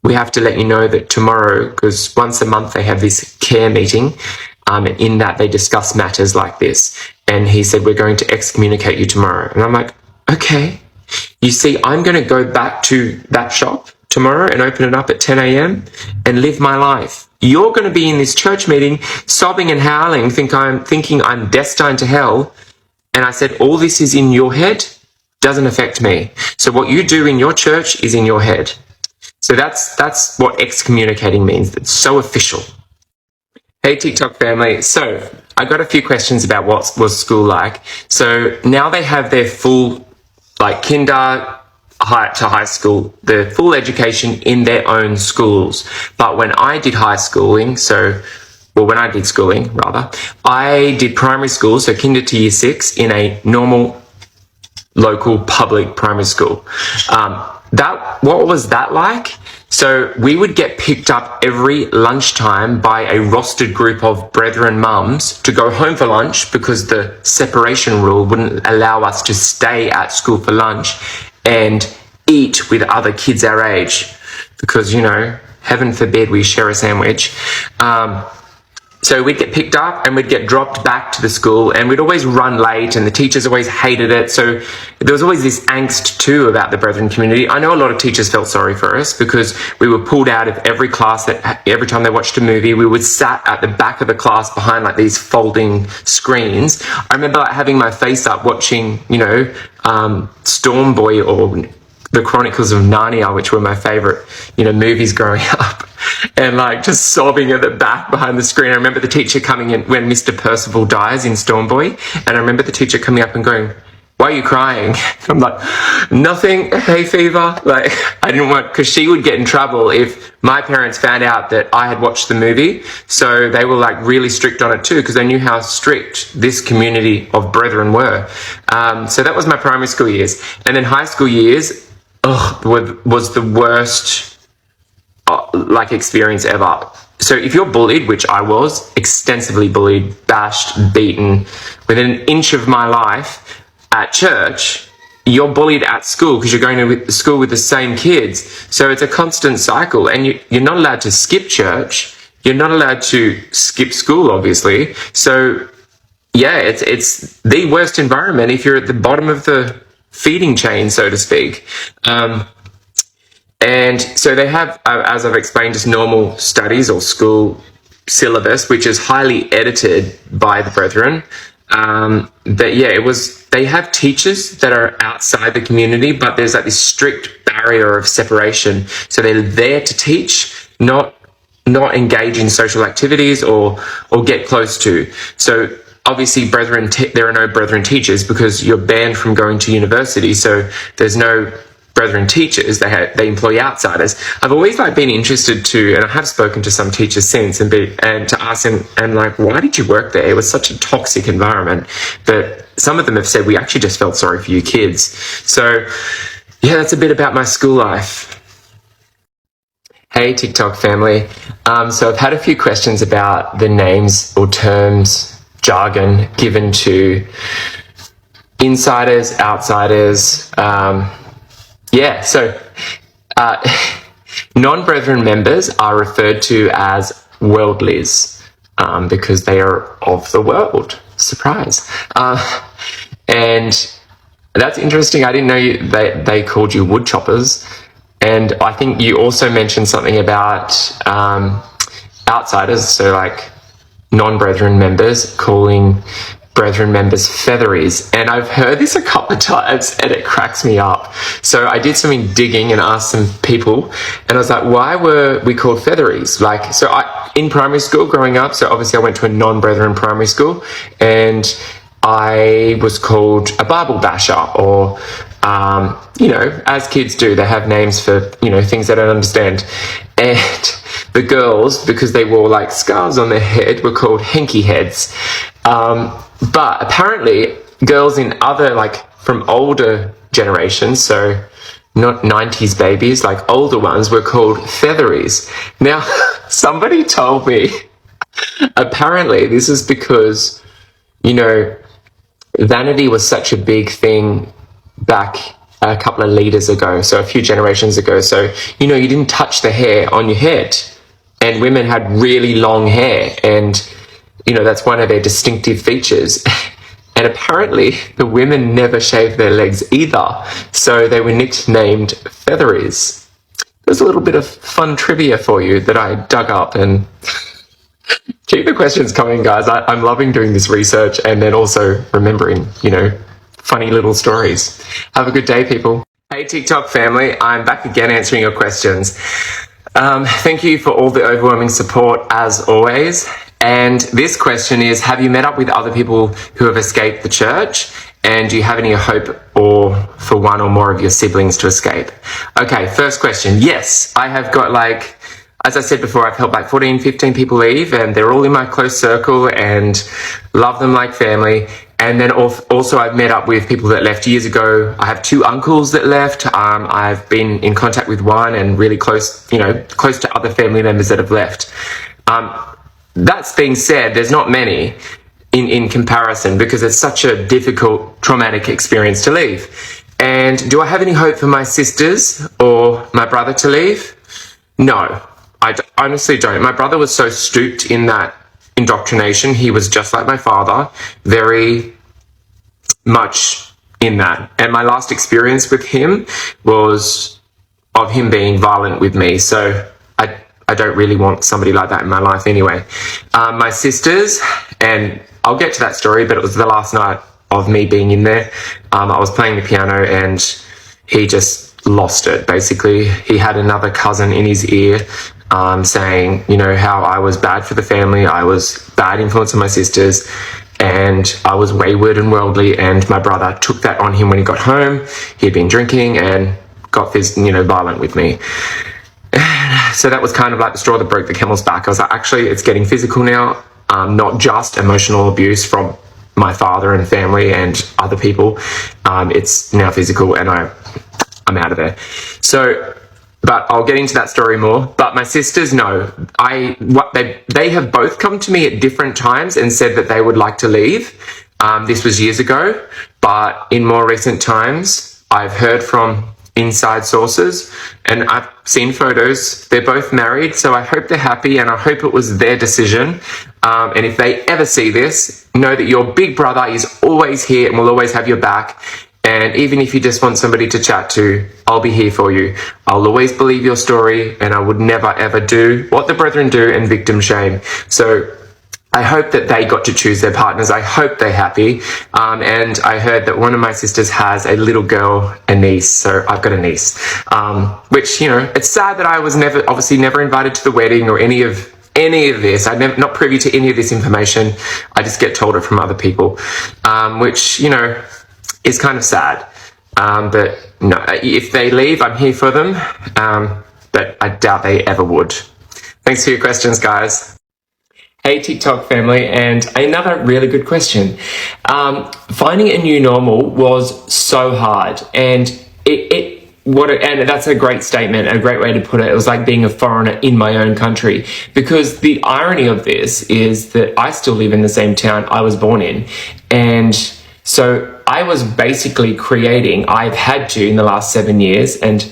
we have to let you know that tomorrow, because once a month they have this care meeting, and in that they discuss matters like this. And he said, we're going to excommunicate you tomorrow. And I'm like, okay. You see, I'm going to go back to that shop tomorrow and open it up at 10 a.m. and live my life. You're going to be in this church meeting sobbing and howling, thinking I'm destined to hell. And I said, all this is in your head, doesn't affect me. So what you do in your church is in your head. So that's what excommunicating means. It's so official. Hey, TikTok family. So I got a few questions about what was school like. So now they have their full, kinder to high school, the full education in their own schools. But when I did when I did schooling, I did primary school, so kinder to year 6, in a normal local public primary school. What was that like? So we would get picked up every lunchtime by a rostered group of brethren mums to go home for lunch, because the separation rule wouldn't allow us to stay at school for lunch and eat with other kids our age, because, heaven forbid we share a sandwich. So we'd get picked up and we'd get dropped back to the school, and we'd always run late, and the teachers always hated it. So there was always this angst too about the Brethren community. I know a lot of teachers felt sorry for us, because we were pulled out of every class. That every time they watched a movie, we would sat at the back of the class behind these folding screens. I remember having my face up watching, Storm Boy or The Chronicles of Narnia, which were my favorite, movies growing up, and just sobbing at the back behind the screen. I remember the teacher coming in when Mr. Percival dies in Storm Boy, and I remember the teacher coming up and going, why are you crying? I'm like, nothing, hay fever. I didn't want, because she would get in trouble if my parents found out that I had watched the movie. So they were really strict on it too, because they knew how strict this community of brethren were. So that was my primary school years. And then high school years, was the worst experience ever. So if you're bullied, which I was, extensively bullied, bashed, beaten within an inch of my life at church, you're bullied at school because you're going to school with the same kids. So it's a constant cycle, and you're not allowed to skip church. You're not allowed to skip school, obviously. So yeah, it's the worst environment if you're at the bottom of the feeding chain, so to speak. And so they have, as I've explained, just normal studies or school syllabus, which is highly edited by the Brethren. But yeah, they have teachers that are outside the community, but there's like this strict barrier of separation. So they're there to teach, not engage in social activities or get close to. So obviously, Brethren, there are no Brethren teachers because you're banned from going to university. So there's no Brethren teachers. They employ outsiders. I've always been interested to, and I have spoken to some teachers since, and to ask them, and why did you work there? It was such a toxic environment. But some of them have said, we actually just felt sorry for you kids. So yeah, that's a bit about my school life. Hey, TikTok family. So I've had a few questions about the names or terms, jargon given to insiders, outsiders. So non-Brethren members are referred to as worldlies because they are of the world. Surprise. And that's interesting. I didn't know they called you wood choppers. And I think you also mentioned something about outsiders, so like non-Brethren members calling Brethren members featheries. And I've heard this a couple of times and it cracks me up. So I did some digging and asked some people and I was like, why were we called featheries? In primary school growing up, so obviously I went to a non-Brethren primary school and I was called a Bible basher or, as kids do, they have names for, things they don't understand. And the girls, because they wore scarves on their head, were called hanky heads. But apparently girls in other, from older generations, so not 90s babies, older ones, were called featheries. Now, somebody told me, apparently this is because, vanity was such a big thing back a couple of leaders ago, so a few generations ago. So, you didn't touch the hair on your head, and women had really long hair, and that's one of their distinctive features. And apparently the women never shaved their legs either, so they were nicknamed featheries. There's a little bit of fun trivia for you that I dug up, and keep the questions coming, guys. I'm loving doing this research and then also remembering, funny little stories. Have a good day, people. Hey, TikTok family. I'm back again answering your questions. Thank you for all the overwhelming support as always. And this question is, have you met up with other people who have escaped the church? And do you have any hope for one or more of your siblings to escape? Okay, first question. Yes, I have got as I said before, I've helped 14, 15 people leave, and they're all in my close circle and love them like family. And then also I've met up with people that left years ago. I have 2 uncles that left. I've been in contact with one and really close to other family members that have left. That's being said, there's not many in comparison because it's such a difficult, traumatic experience to leave. And do I have any hope for my sisters or my brother to leave? No, I honestly don't. My brother was so stooped in that indoctrination. He was just like my father, very much in that. And my last experience with him was of him being violent with me. So I don't really want somebody like that in my life anyway. My sisters, and I'll get to that story, but it was the last night of me being in there. I was playing the piano and he just lost it. Basically, he had another cousin in his ear saying, how I was bad for the family. I was bad influence on my sisters and I was wayward and worldly. And my brother took that on him when he got home. He'd been drinking and got violent with me. So that was kind of like the straw that broke the camel's back. I was like, actually, it's getting physical now, not just emotional abuse from my father and family and other people. It's now physical and I'm out of there. So, but I'll get into that story more. But my sisters, no. They have both come to me at different times and said that they would like to leave. This was years ago. But in more recent times, I've heard from inside sources and I've seen photos. They're both married, so I hope they're happy and I hope it was their decision. And if they ever see this, know that your big brother is always here and will always have your back. And even if you just want somebody to chat to, I'll be here for you. I'll always believe your story, and I would never ever do what the brethren do and victim shame. So I hope that they got to choose their partners. I hope they're happy. And I heard that one of my sisters has a little girl, a niece. So I've got a niece, which, you know, it's sad that I was obviously never invited to the wedding or any of this. I'm not privy to any of this information. I just get told it from other people, which, you know, is kind of sad. But no, if they leave, I'm here for them. But I doubt they ever would. Thanks for your questions, guys. Hey TikTok family, and another really good question. Finding a new normal was so hard, and and that's a great statement, a great way to put it. It was like being a foreigner in my own country, because the irony of this is that I still live in the same town I was born in, and so I was basically creating, I've had to in the last 7 years, and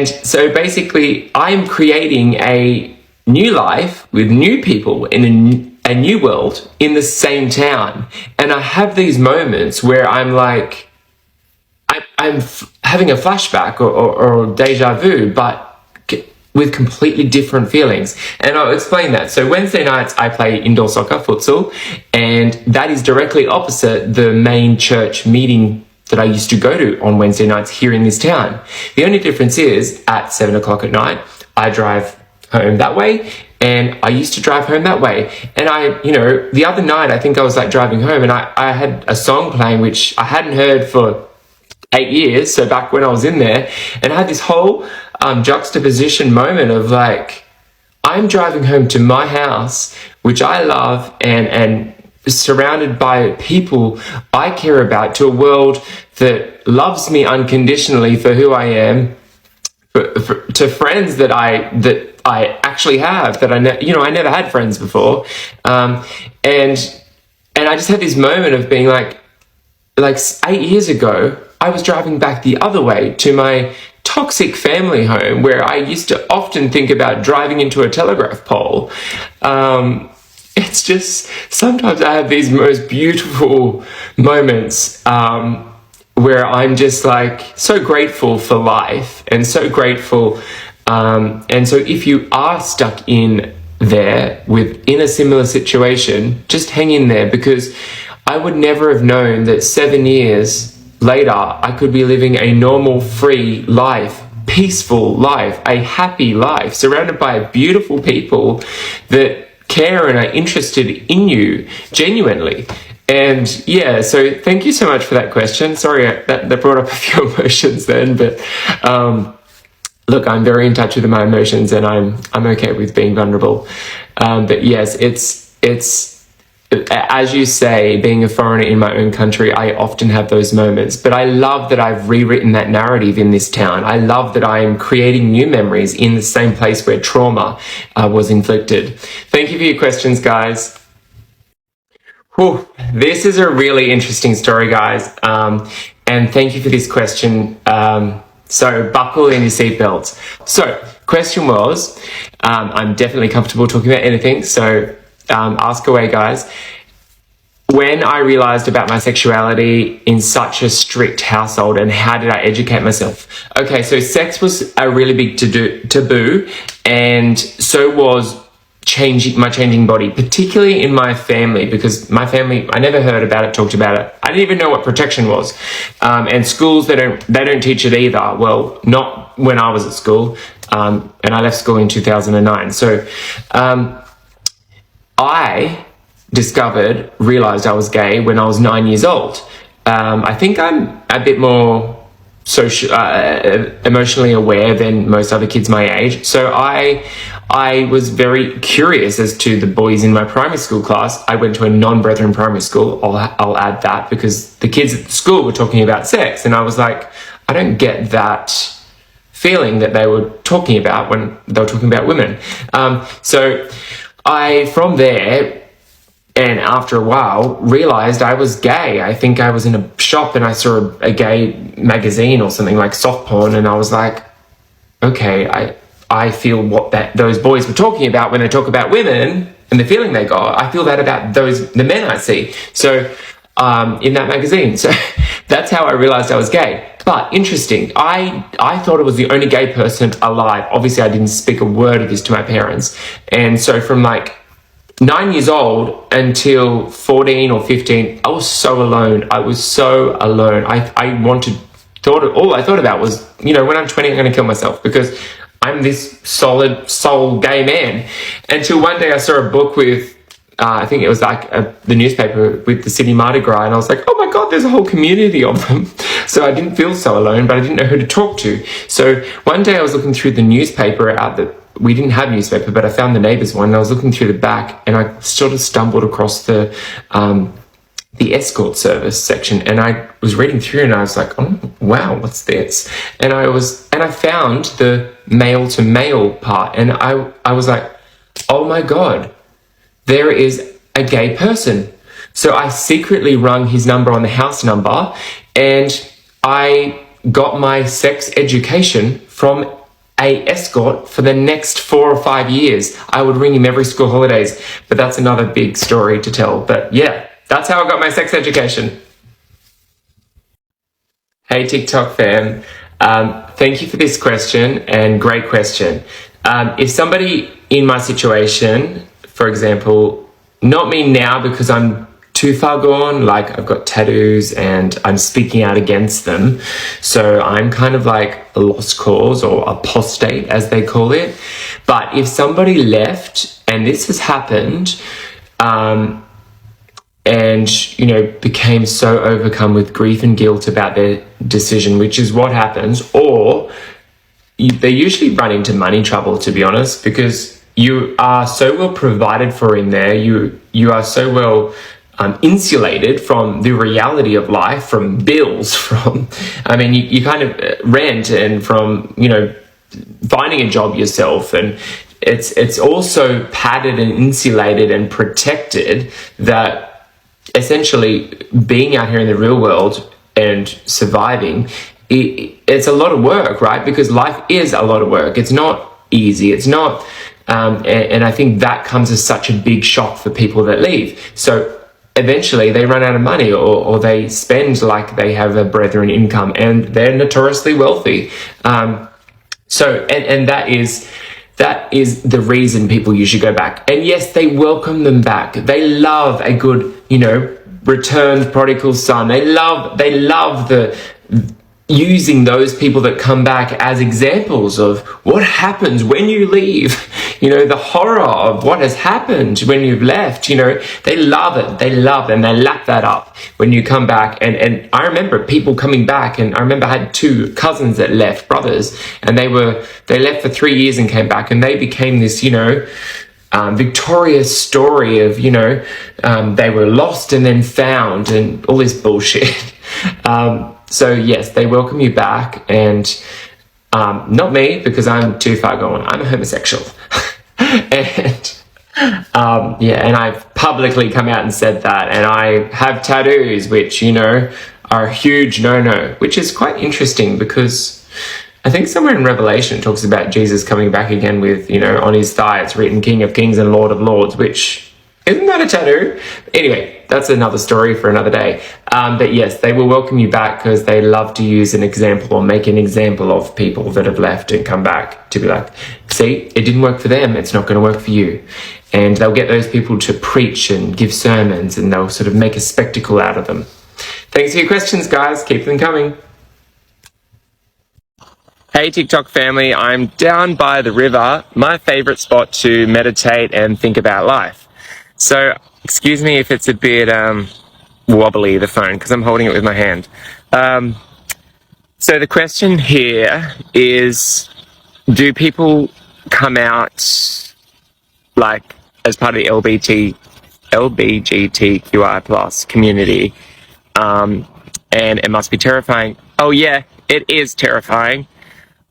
so basically I'm creating a new life with new people in a new world in the same town. And I have these moments where I'm like, I'm having a flashback or deja vu, but with completely different feelings. And I'll explain that. So Wednesday nights I play indoor soccer, futsal, and that is directly opposite the main church meeting that I used to go to on Wednesday nights here in this town. The only difference is at 7 o'clock at night, I drive home that way, and I used to drive home that way. And the other night, I think I was like driving home, and I had a song playing which I hadn't heard for 8 years, so back when I was in there, and I had this whole juxtaposition moment of like, I'm driving home to my house, which I love, and surrounded by people I care about, to a world that loves me unconditionally for who I am, to friends that I actually have, that I never had friends before, and I just had this moment of being like 8 years ago, I was driving back the other way to my toxic family home, where I used to often think about driving into a telegraph pole. It's just, sometimes I have these most beautiful moments where I'm just like so grateful for life, and so grateful. And so if you are stuck in a similar situation, just hang in there, because I would never have known that 7 years later, I could be living a normal, free life, peaceful life, a happy life, surrounded by beautiful people that care and are interested in you genuinely. And yeah, so thank you so much for that question. Sorry, that brought up a few emotions then, but look, I'm very in touch with my emotions, and I'm okay with being vulnerable. But yes, it's as you say, being a foreigner in my own country, I often have those moments. But I love that I've rewritten that narrative in this town. I love that I am creating new memories in the same place where trauma was inflicted. Thank you for your questions, guys. Whew, this is a really interesting story, guys. And thank you for this question. So buckle in your seatbelts. So question was, I'm definitely comfortable talking about anything, so ask away, guys. When I realized about my sexuality in such a strict household, and how did I educate myself? Okay, so sex was a really big taboo, and so was my changing body, particularly in my family, because my family, I never heard about it, talked about it. I didn't even know what protection was. And schools, they don't teach it either. Well, not when I was at school, and I left school in 2009. So I realized I was gay when I was 9 years old. I think I'm a bit more emotionally aware than most other kids my age. So I was very curious as to the boys in my primary school class. I went to a non-brethren primary school. I'll add that, because the kids at the school were talking about sex, and I was like, I don't get that feeling that they were talking about when they were talking about women. So I, from there, and after a while, realized I was gay. I think I was in a shop and I saw a gay magazine or something like soft porn, and I was like, okay, I feel what those boys were talking about when they talk about women and the feeling they got. I feel that about the men I see. So in that magazine. So that's how I realized I was gay. But interesting, I thought it was the only gay person alive. Obviously, I didn't speak a word of this to my parents. And so from like 9 years old until 14 or 15, I was so alone. I was so alone. All I thought about was, when I'm 20, I'm going to kill myself because I'm this solid soul gay man. Until one day I saw a book with, I think it was like the newspaper with the Sydney Mardi Gras, and I was like, oh my God, there's a whole community of them. So I didn't feel so alone, but I didn't know who to talk to. So one day I was looking through the newspaper we didn't have newspaper, but I found the neighbours one, and I was looking through the back, and I sort of stumbled across the escort service section, and I was reading through, and I was like, oh wow, what's this? And I found the male to male part, and I was like, oh my God, there is a gay person. So I secretly rung his number on the house number, and I got my sex education from a escort for the next 4 or 5 years. I would ring him every school holidays, but that's another big story to tell. But yeah, that's how I got my sex education. Hey, TikTok fam. Thank you for this question, and great question. If somebody in my situation, for example, not me now because I'm too far gone, like I've got tattoos and I'm speaking out against them. So I'm kind of like a lost cause or apostate, as they call it. But if somebody left, and this has happened, and became so overcome with grief and guilt about their decision, which is what happens, or they usually run into money trouble, to be honest, because you are so well provided for in there. You are so well insulated from the reality of life, from bills, you kind of rent, and from finding a job yourself, and it's also padded and insulated and protected, that essentially being out here in the real world and surviving, it's a lot of work, right? Because life is a lot of work. It's not easy. It's not, and I think that comes as such a big shock for people that leave. So eventually they run out of money, or they spend like they have a brethren income, and they're notoriously wealthy. So that is the reason people usually go back. And yes, they welcome them back. They love a good, returned prodigal son. They love the using those people that come back as examples of what happens when you leave, the horror of what has happened when you've left. They love it. They love, and they lap that up when you come back. And I remember people coming back, and I remember I had 2 cousins that left, brothers, and they left for 3 years and came back, and they became this, victorious story of, they were lost and then found and all this bullshit. So yes, they welcome you back, and not me, because I'm too far gone. I'm a homosexual. And and I've publicly come out and said that, and I have tattoos, which, are a huge no-no, which is quite interesting, because I think somewhere in Revelation it talks about Jesus coming back again with, on his thigh it's written King of Kings and Lord of Lords, which, isn't that a tattoo? Anyway, that's another story for another day. But yes, they will welcome you back, because they love to use an example or make an example of people that have left and come back, to be like, see, it didn't work for them, it's not going to work for you. And they'll get those people to preach and give sermons, and they'll sort of make a spectacle out of them. Thanks for your questions, guys. Keep them coming. Hey TikTok family, I'm down by the river, my favorite spot to meditate and think about life. So excuse me if it's a bit wobbly, the phone, because I'm holding it with my hand. So the question here is, do people come out like as part of the LBGTQI plus community, and it must be terrifying? Oh yeah, it is terrifying.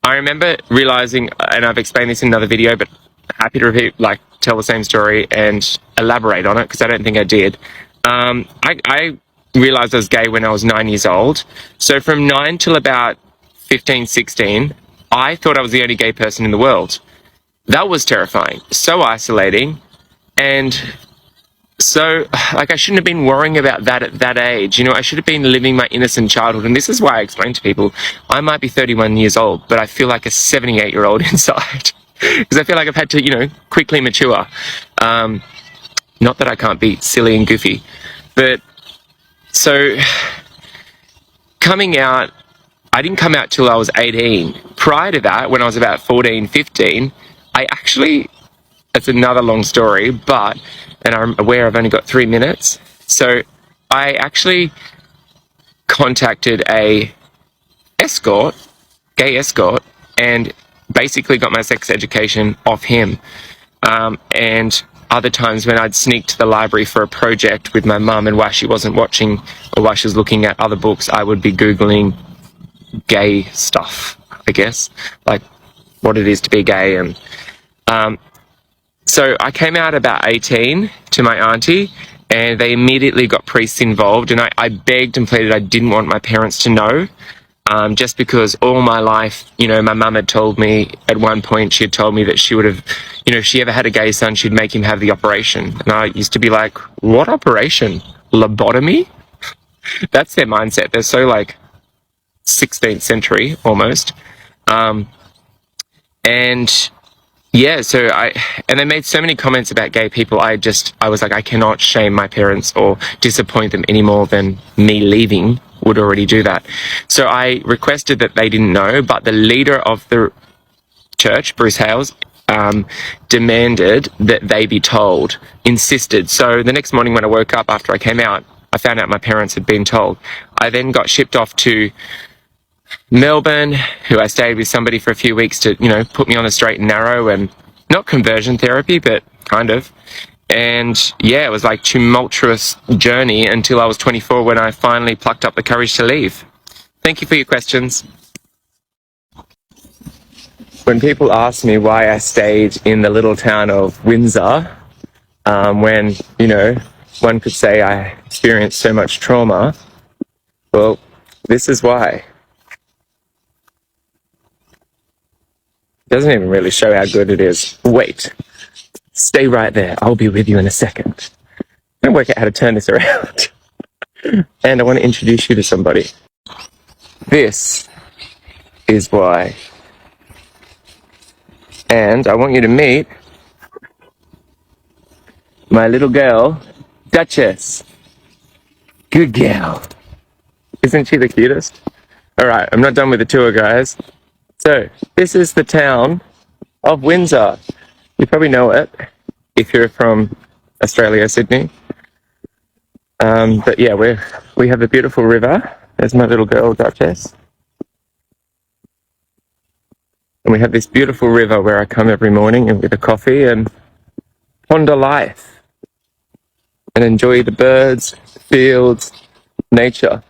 I remember realizing, and I've explained this in another video, but happy to repeat, tell the same story and elaborate on it, because I don't think I did. I realized I was gay when I was 9 years old. So from 9 till about 15, 16, I thought I was the only gay person in the world. That was terrifying, so isolating. And So, like, I shouldn't have been worrying about that at that age. You know, I should have been living my innocent childhood. And this is why I explain to people, I might be 31 years old, but I feel like a 78-year-old inside. Because I feel like I've had to, you know, quickly mature. Not that I can't be silly and goofy. But, so, coming out, I didn't come out till I was 18. Prior to that, when I was about 14, 15, I actually, it's another long story, but, and I'm aware I've only got 3 minutes. So I actually contacted a escort, gay escort, and basically got my sex education off him. And other times when I'd sneak to the library for a project with my mum, and while she wasn't watching or while she was looking at other books, I would be Googling gay stuff, I guess, like what it is to be gay. And so I came out about 18 to my auntie, and they immediately got priests involved, and I begged and pleaded I didn't want my parents to know, just because all my life, you know, my mum had told me at one point, she had told me that she would have, you know, if she ever had a gay son, she'd make him have the operation. And I used to be like, what operation? Lobotomy? That's their mindset. They're so like 16th century almost. And yeah, so and they made so many comments about gay people. I was like, I cannot shame my parents or disappoint them any more than me leaving would already do that. So I requested that they didn't know, but the leader of the church, Bruce Hales, demanded that they be told, insisted. So the next morning when I woke up after I came out, I found out my parents had been told. I then got shipped off to Melbourne, who I stayed with somebody for a few weeks to, you know, put me on the straight and narrow, and not conversion therapy, but kind of. And yeah, it was like tumultuous journey until I was 24 when I finally plucked up the courage to leave. Thank you for your questions. When people ask me why I stayed in the little town of Windsor, when, you know, one could say I experienced so much trauma, well, this is why. Doesn't even really show how good it is. Wait, stay right there. I'll be with you in a second. I'm gonna work out how to turn this around. And I want to introduce you to somebody. This is why. And I want you to meet my little girl, Duchess. Good girl. Isn't she the cutest? All right, I'm not done with the tour, guys. So, this is the town of Windsor. You probably know it if you're from Australia, Sydney. But yeah, we have a beautiful river. There's my little girl, Duchess. And we have this beautiful river where I come every morning and with a coffee and ponder life and enjoy the birds, the fields, nature.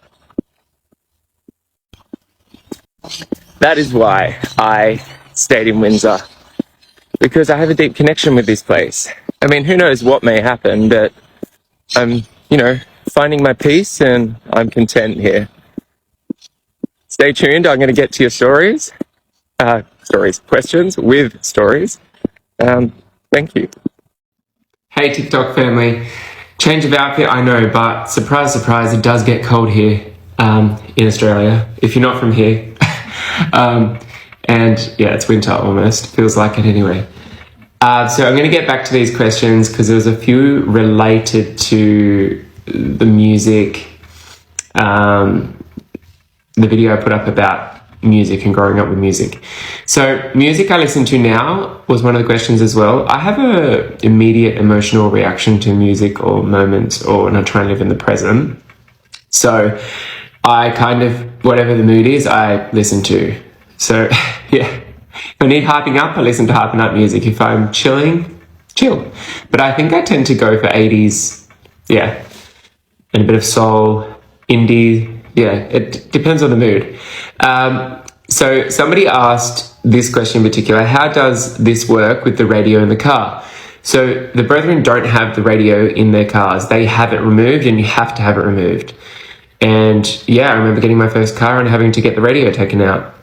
That is why I stayed in Windsor, because I have a deep connection with this place. I mean, who knows what may happen, but I'm, you know, finding my peace and I'm content here. Stay tuned. I'm going to get to your questions with stories. Thank you. Hey, TikTok family. Change of outfit, I know, but surprise, surprise, it does get cold here in Australia, if you're not from here. And yeah, it's winter almost. Feels like it anyway. So I'm going to get back to these questions because there's a few related to the music, the video I put up about music and growing up with music. So music I listen to now was one of the questions as well. I have a immediate emotional reaction to music or moments, or when I try and live in the present. So I kind of, whatever the mood is, I listen to. So yeah, if I need hyping up, I listen to hyping up music. If I'm chilling, chill. But I think I tend to go for 80s, yeah, and a bit of soul, indie. Yeah, it depends on the mood. So somebody asked this question in particular: how does this work with the radio in the car? So the brethren don't have the radio in their cars. They have it removed, and you have to have it removed. And yeah, I remember getting my first car and having to get the radio taken out.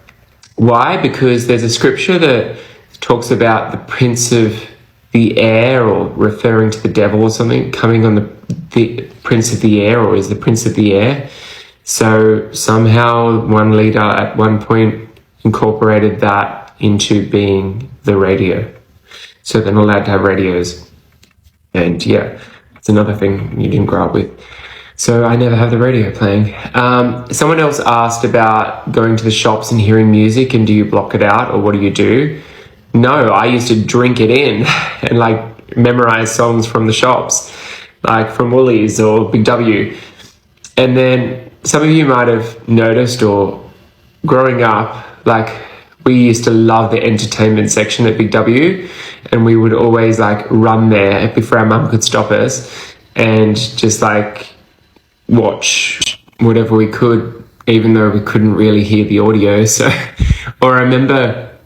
Why? Because there's a scripture that talks about the prince of the air, or referring to the devil or something, coming on the Prince of the Air, or is the Prince of the Air. So somehow one leader at one point incorporated that into being the radio. So they're not allowed to have radios. And yeah, it's another thing you didn't grow up with. So I never have the radio playing. Someone else asked about going to the shops and hearing music, and do you block it out, or what do you do? No, I used to drink it in and like memorize songs from the shops, like from Woolies or Big W. And then some of you might have noticed, or growing up, like we used to love the entertainment section at Big W, and we would always like run there before our mum could stop us and just like watch whatever we could, even though we couldn't really hear the audio. So, or I remember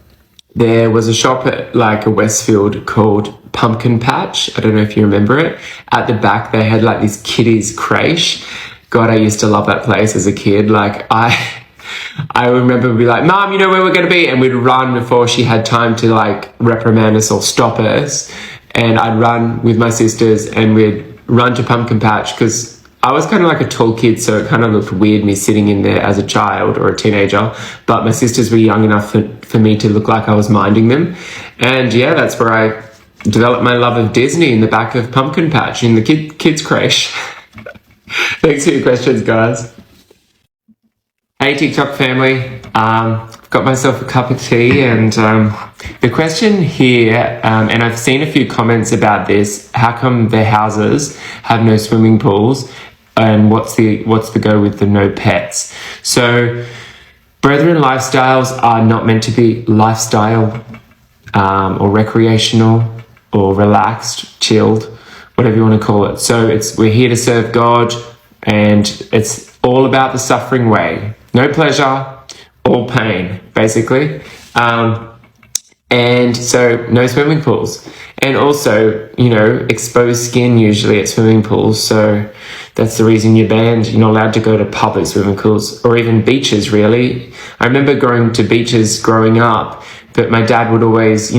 there was a shop at like a Westfield called Pumpkin Patch. I don't know if you remember it. At the back, they had like this kiddies creche. God, I used to love that place as a kid. Like I remember we'd be like, Mom, you know where we're going to be? And we'd run before she had time to like reprimand us or stop us. And I'd run with my sisters and we'd run to Pumpkin Patch, because I was kind of like a tall kid, so it kind of looked weird me sitting in there as a child or a teenager, but my sisters were young enough for me to look like I was minding them. And yeah, that's where I developed my love of Disney, in the back of Pumpkin Patch in the kids creche. Thanks for your questions, guys. Hey TikTok family, got myself a cup of tea, and the question here, and I've seen a few comments about this, how come their houses have no swimming pools, and what's the go with the no pets? So Brethren lifestyles are not meant to be lifestyle or recreational or relaxed, chilled, whatever you want to call it. So we're here to serve God, and it's all about the suffering way. No pleasure, all pain, basically. And so no swimming pools. And also, exposed skin usually at swimming pools. So that's the reason you're banned. You're not allowed to go to public swimming pools or even beaches, really. I remember going to beaches growing up, but my dad would always,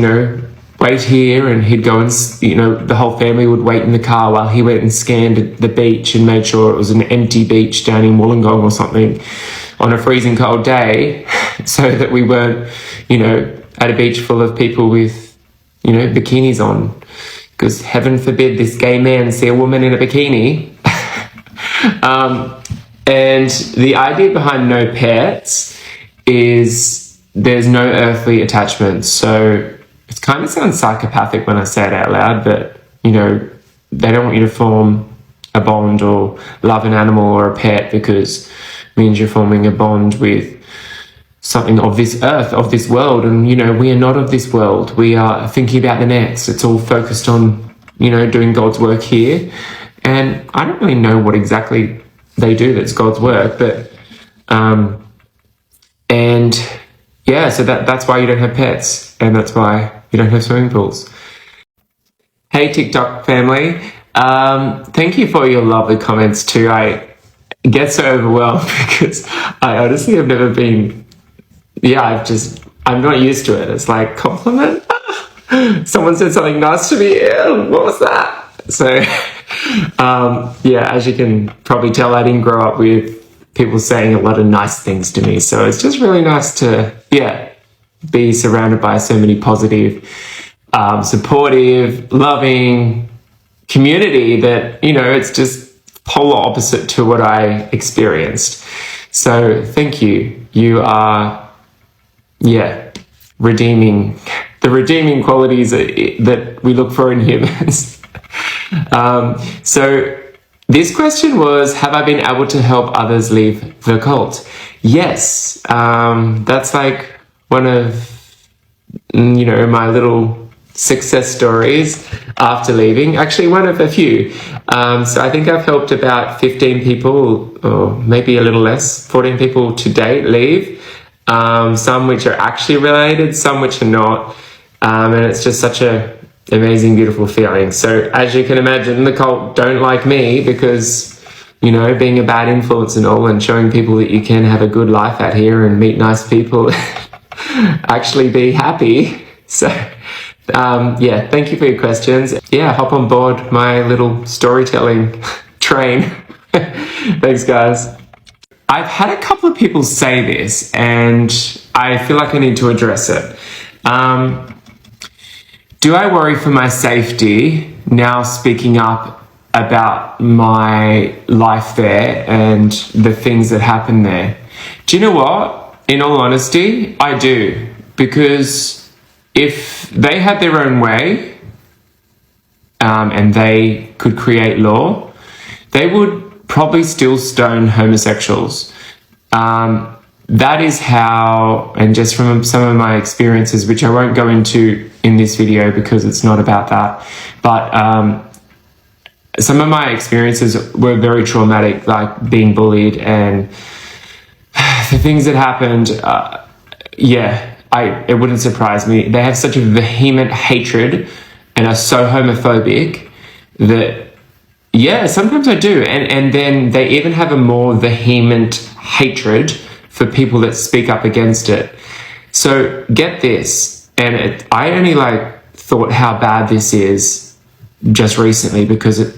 wait here, and he'd go and, the whole family would wait in the car while he went and scanned the beach and made sure it was an empty beach down in Wollongong or something on a freezing cold day, so that we weren't, at a beach full of people with, bikinis on, because heaven forbid this gay man see a woman in a bikini. And the idea behind no pets is there's no earthly attachments. So it kind of sounds psychopathic when I say it out loud, but, they don't want you to form a bond or love an animal or a pet, because it means you're forming a bond with something of this earth, of this world. And, we are not of this world. We are thinking about the next. It's all focused on, doing God's work here. And I don't really know what exactly they do that's God's work, but, so that's why you don't have pets, and that's why you don't have swimming pools. Hey, TikTok family. Thank you for your lovely comments too. I get so overwhelmed because I honestly have never been, I'm not used to it. It's like, compliment? Someone said something nice to me. What was that? So, as you can probably tell, I didn't grow up with people saying a lot of nice things to me. So it's just really nice to, be surrounded by so many positive, supportive, loving community that, it's just polar opposite to what I experienced. So thank you. You are, redeeming qualities that we look for in humans. So this question was, have I been able to help others leave the cult? Yes. That's like one of, my little success stories after leaving. Actually, one of a few. So I think I've helped about 15 people, or maybe a little less, 14 people to date leave. Some which are actually related, some which are not. And it's just such a amazing, beautiful feeling. So as you can imagine, the cult don't like me because, being a bad influence and all, and showing people that you can have a good life out here and meet nice people, actually be happy. So Yeah, thank you for your questions. Yeah, hop on board my little storytelling train. Thanks, guys. I've had a couple of people say this, and I feel like I need to address it. Do I worry for my safety now speaking up about my life there and the things that happen there? Do you know what? In all honesty, I do. Because if they had their own way and they could create law, they would probably still stone homosexuals. That is how, and just from some of my experiences, which I won't go into in this video because it's not about that, but some of my experiences were very traumatic, like being bullied and the things that happened. It wouldn't surprise me. They have such a vehement hatred and are so homophobic that, yeah, sometimes I do. And then they even have a more vehement hatred for people that speak up against it. So get this, and I only thought how bad this is just recently because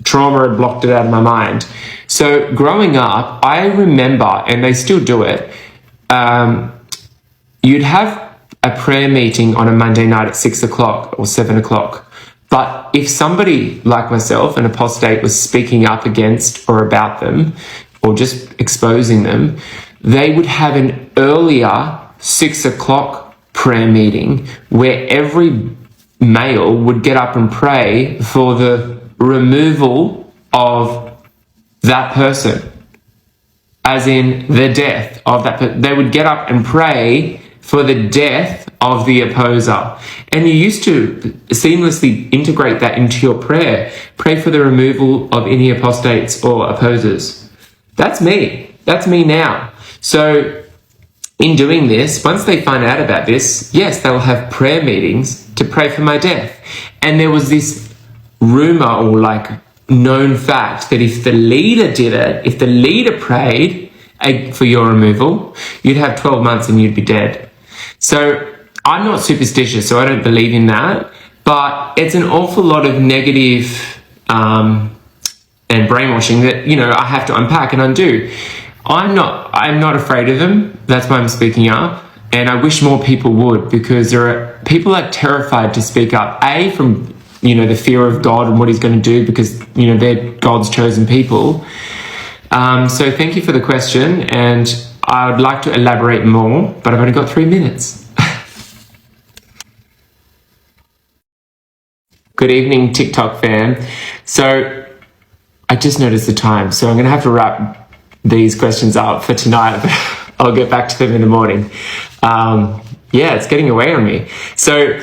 trauma had blocked it out of my mind. So growing up, I remember, and they still do it, you'd have a prayer meeting on a Monday night at 6 o'clock or 7 o'clock. But if somebody like myself, an apostate, was speaking up against or about them or just exposing them, they would have an earlier 6 o'clock prayer meeting where every male would get up and pray for the removal of that person, as in the death of that person. They would get up and pray for the death of the opposer. And you used to seamlessly integrate that into your prayer. Pray for the removal of any apostates or opposers. That's me. That's me now. So in doing this, once they find out about this, yes, they'll have prayer meetings to pray for my death. And there was this rumor or known fact that if the leader did it, if the leader prayed for your removal, you'd have 12 months and you'd be dead. So I'm not superstitious, so I don't believe in that, but it's an awful lot of negative and brainwashing that, I have to unpack and undo. I'm not afraid of them. That's why I'm speaking up. And I wish more people would, because people are terrified to speak up, from, the fear of God and what he's going to do, because, they're God's chosen people. So thank you for the question. And I would like to elaborate more, but I've only got 3 minutes. Good evening, TikTok fam. So I just noticed the time, so I'm going to have to wrap these questions up for tonight, but I'll get back to them in the morning. It's getting away on me. So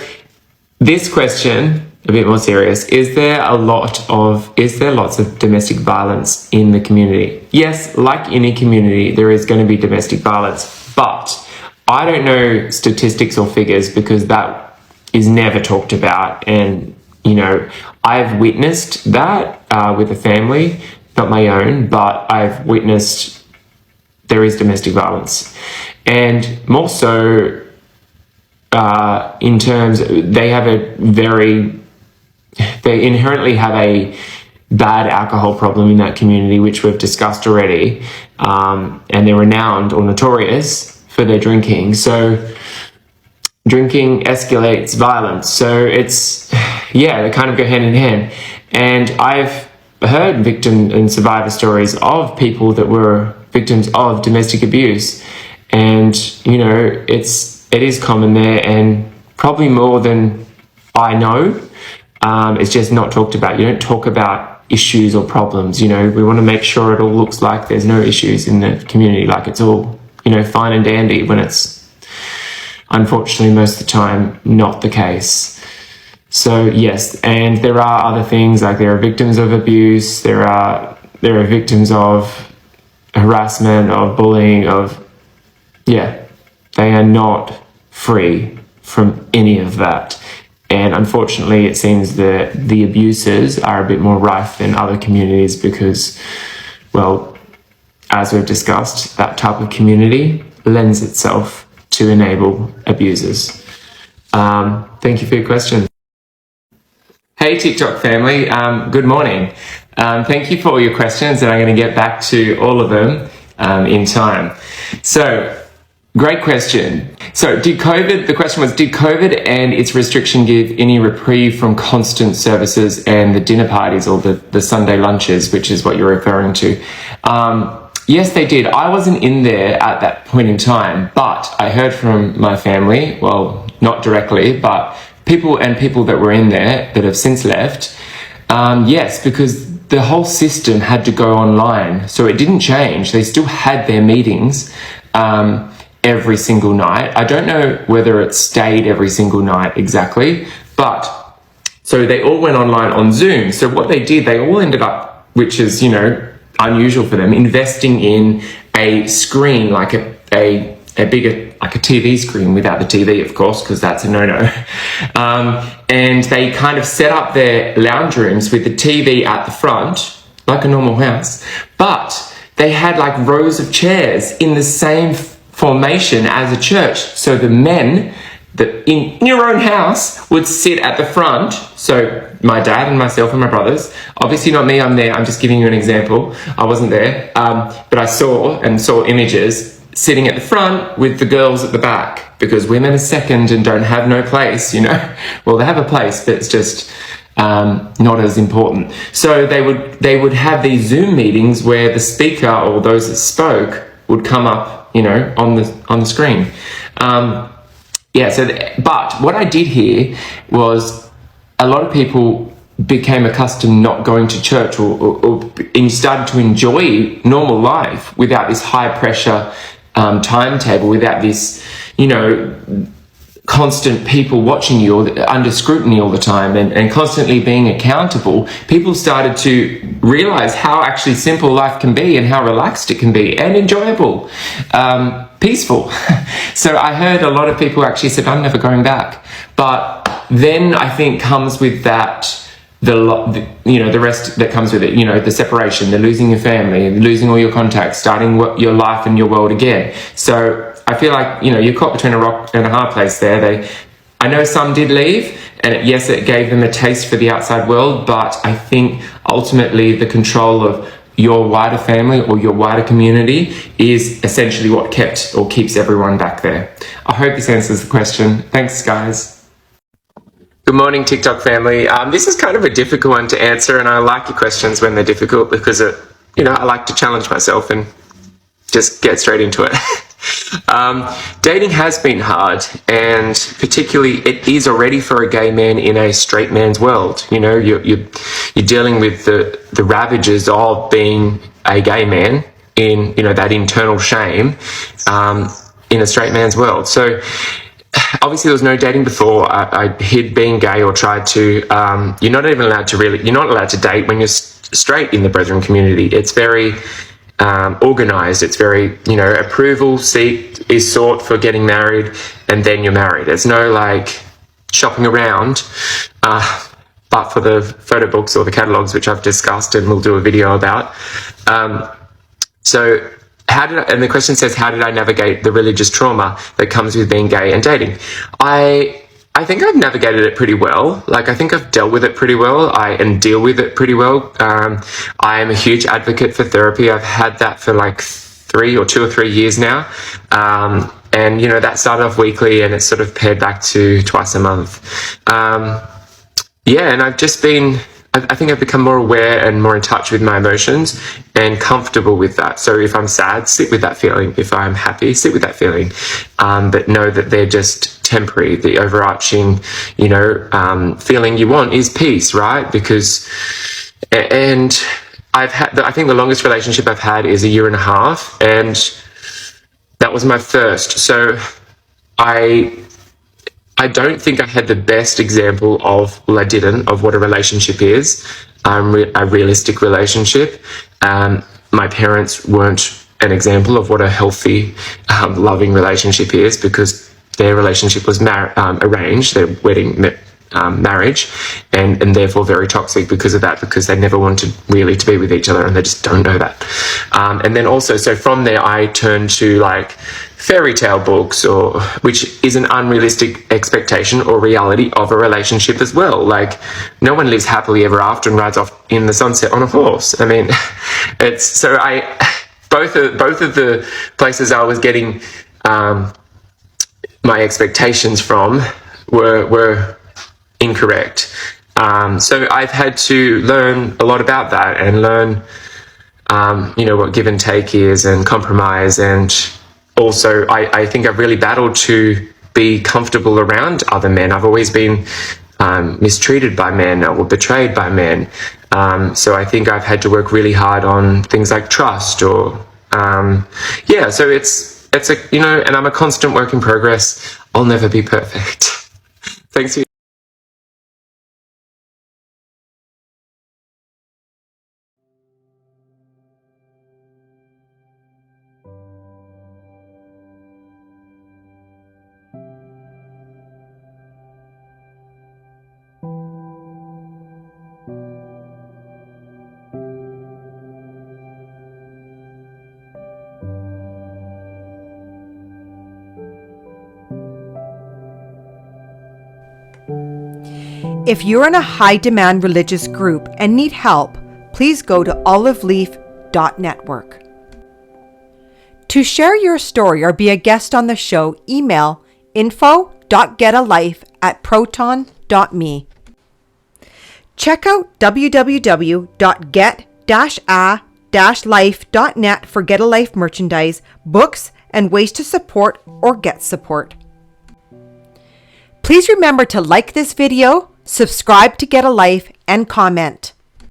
this question, a bit more serious, is there lots of domestic violence in the community? Yes, like any community, there is going to be domestic violence, but I don't know statistics or figures because that is never talked about. And, I've witnessed that with a family, not my own, but I've witnessed there is domestic violence. And more so in terms, they inherently have a bad alcohol problem in that community, which we've discussed already. And they're renowned or notorious for their drinking. So drinking escalates violence. So they kind of go hand in hand. And I've heard victim and survivor stories of people that were victims of domestic abuse. And, it is common there, and probably more than I know. It's just not talked about. You don't talk about issues or problems. We want to make sure it all looks like there's no issues in the community, like it's all, fine and dandy, when it's unfortunately most of the time not the case. So yes, and there are other things, like there are victims of abuse, there are victims of harassment, of bullying, they are not free from any of that. And unfortunately, it seems that the abuses are a bit more rife than other communities because, well, as we've discussed, that type of community lends itself to enable abusers. Thank you for your question. Hey, TikTok family. Good morning. Thank you for all your questions, and I'm going to get back to all of them in time. So, great question. So, the question was, did COVID and its restriction give any reprieve from constant services and the dinner parties or the Sunday lunches, which is what you're referring to? Yes, they did. I wasn't in there at that point in time, but I heard from my family, well, not directly, but people that were in there that have since left. Yes, because the whole system had to go online. So it didn't change. They still had their meetings every single night. I don't know whether it stayed every single night exactly, but so they all went online on Zoom. So what they did, they all ended up, which is, unusual for them, investing in a screen, like a bigger, like a TV screen without the TV, of course, because that's a no-no. And they kind of set up their lounge rooms with the TV at the front, like a normal house, but they had like rows of chairs in the same formation as a church. So the men that in your own house would sit at the front. So my dad and myself and my brothers, obviously not me, I'm there, I'm just giving you an example. I wasn't there, but I saw images sitting at the front with the girls at the back, because women are second and don't have no place, Well, they have a place, but it's just not as important. So they would have these Zoom meetings where the speaker or those that spoke would come up, on the screen. But what I did hear was a lot of people became accustomed not going to church or started to enjoy normal life without this high pressure timetable, without this, constant people watching you or under scrutiny all the time and constantly being accountable. People started to realize how actually simple life can be and how relaxed it can be and enjoyable, peaceful. So I heard a lot of people actually said, I'm never going back. But then I think comes with that, the rest that comes with it, the separation, the losing your family, losing all your contacts, starting your life and your world again. So I feel like, you're caught between a rock and a hard place there. I know some did leave, and yes, it gave them a taste for the outside world, but I think ultimately the control of your wider family or your wider community is essentially what kept or keeps everyone back there. I hope this answers the question. Thanks, guys. Good morning, TikTok family. This is kind of a difficult one to answer, and I like your questions when they're difficult because I like to challenge myself and just get straight into it. Dating has been hard, and particularly it is already for a gay man in a straight man's world. You're dealing with the ravages of being a gay man in that internal shame in a straight man's world. So obviously there was no dating before. I hid being gay or tried to. You're not allowed to date when you're straight in the Brethren community. It's very organized. It's very, approval is sought for getting married, and then you're married. There's no shopping around, but for the photo books or the catalogs, which I've discussed and we'll do a video about. So and the question says, how did I navigate the religious trauma that comes with being gay and dating? I think I've navigated it pretty well. I think I've dealt with it pretty well. And deal with it pretty well. I am a huge advocate for therapy. I've had that for 2 or 3 years now. And, that started off weekly and it's sort of pared back to twice a month. And I've just been, I think I've become more aware and more in touch with my emotions and comfortable with that. So if I'm sad, sit with that feeling. If I'm happy, sit with that feeling. But know that they're just temporary. The overarching, feeling you want is peace, right? And I think the longest relationship I've had is 1.5 years, and that was my first. So I don't think I had the best example of what a relationship is, a realistic relationship. My parents weren't an example of what a healthy, loving relationship is, because their relationship was arranged, their wedding marriage, and therefore very toxic because of that, because they never wanted really to be with each other and they just don't know that. And then also, so from there I turned to fairy tale books, or which is an unrealistic expectation or reality of a relationship as well. Like, no one lives happily ever after and rides off in the sunset on a horse. I mean, it's so both of the places I was getting my expectations from were incorrect. So I've had to learn a lot about that and learn, what give and take is and compromise. And also, I think I've really battled to be comfortable around other men. I've always been mistreated by men or betrayed by men. So I think I've had to work really hard on things like trust or, so it's and I'm a constant work in progress. I'll never be perfect. Thanks for If you're in a high-demand religious group and need help, please go to oliveleaf.network. To share your story or be a guest on the show, email info.getalife@proton.me. Check out www.get-a-life.net for Get a Life merchandise, books, and ways to support or get support. Please remember to like this video, subscribe to Get a Life, and comment.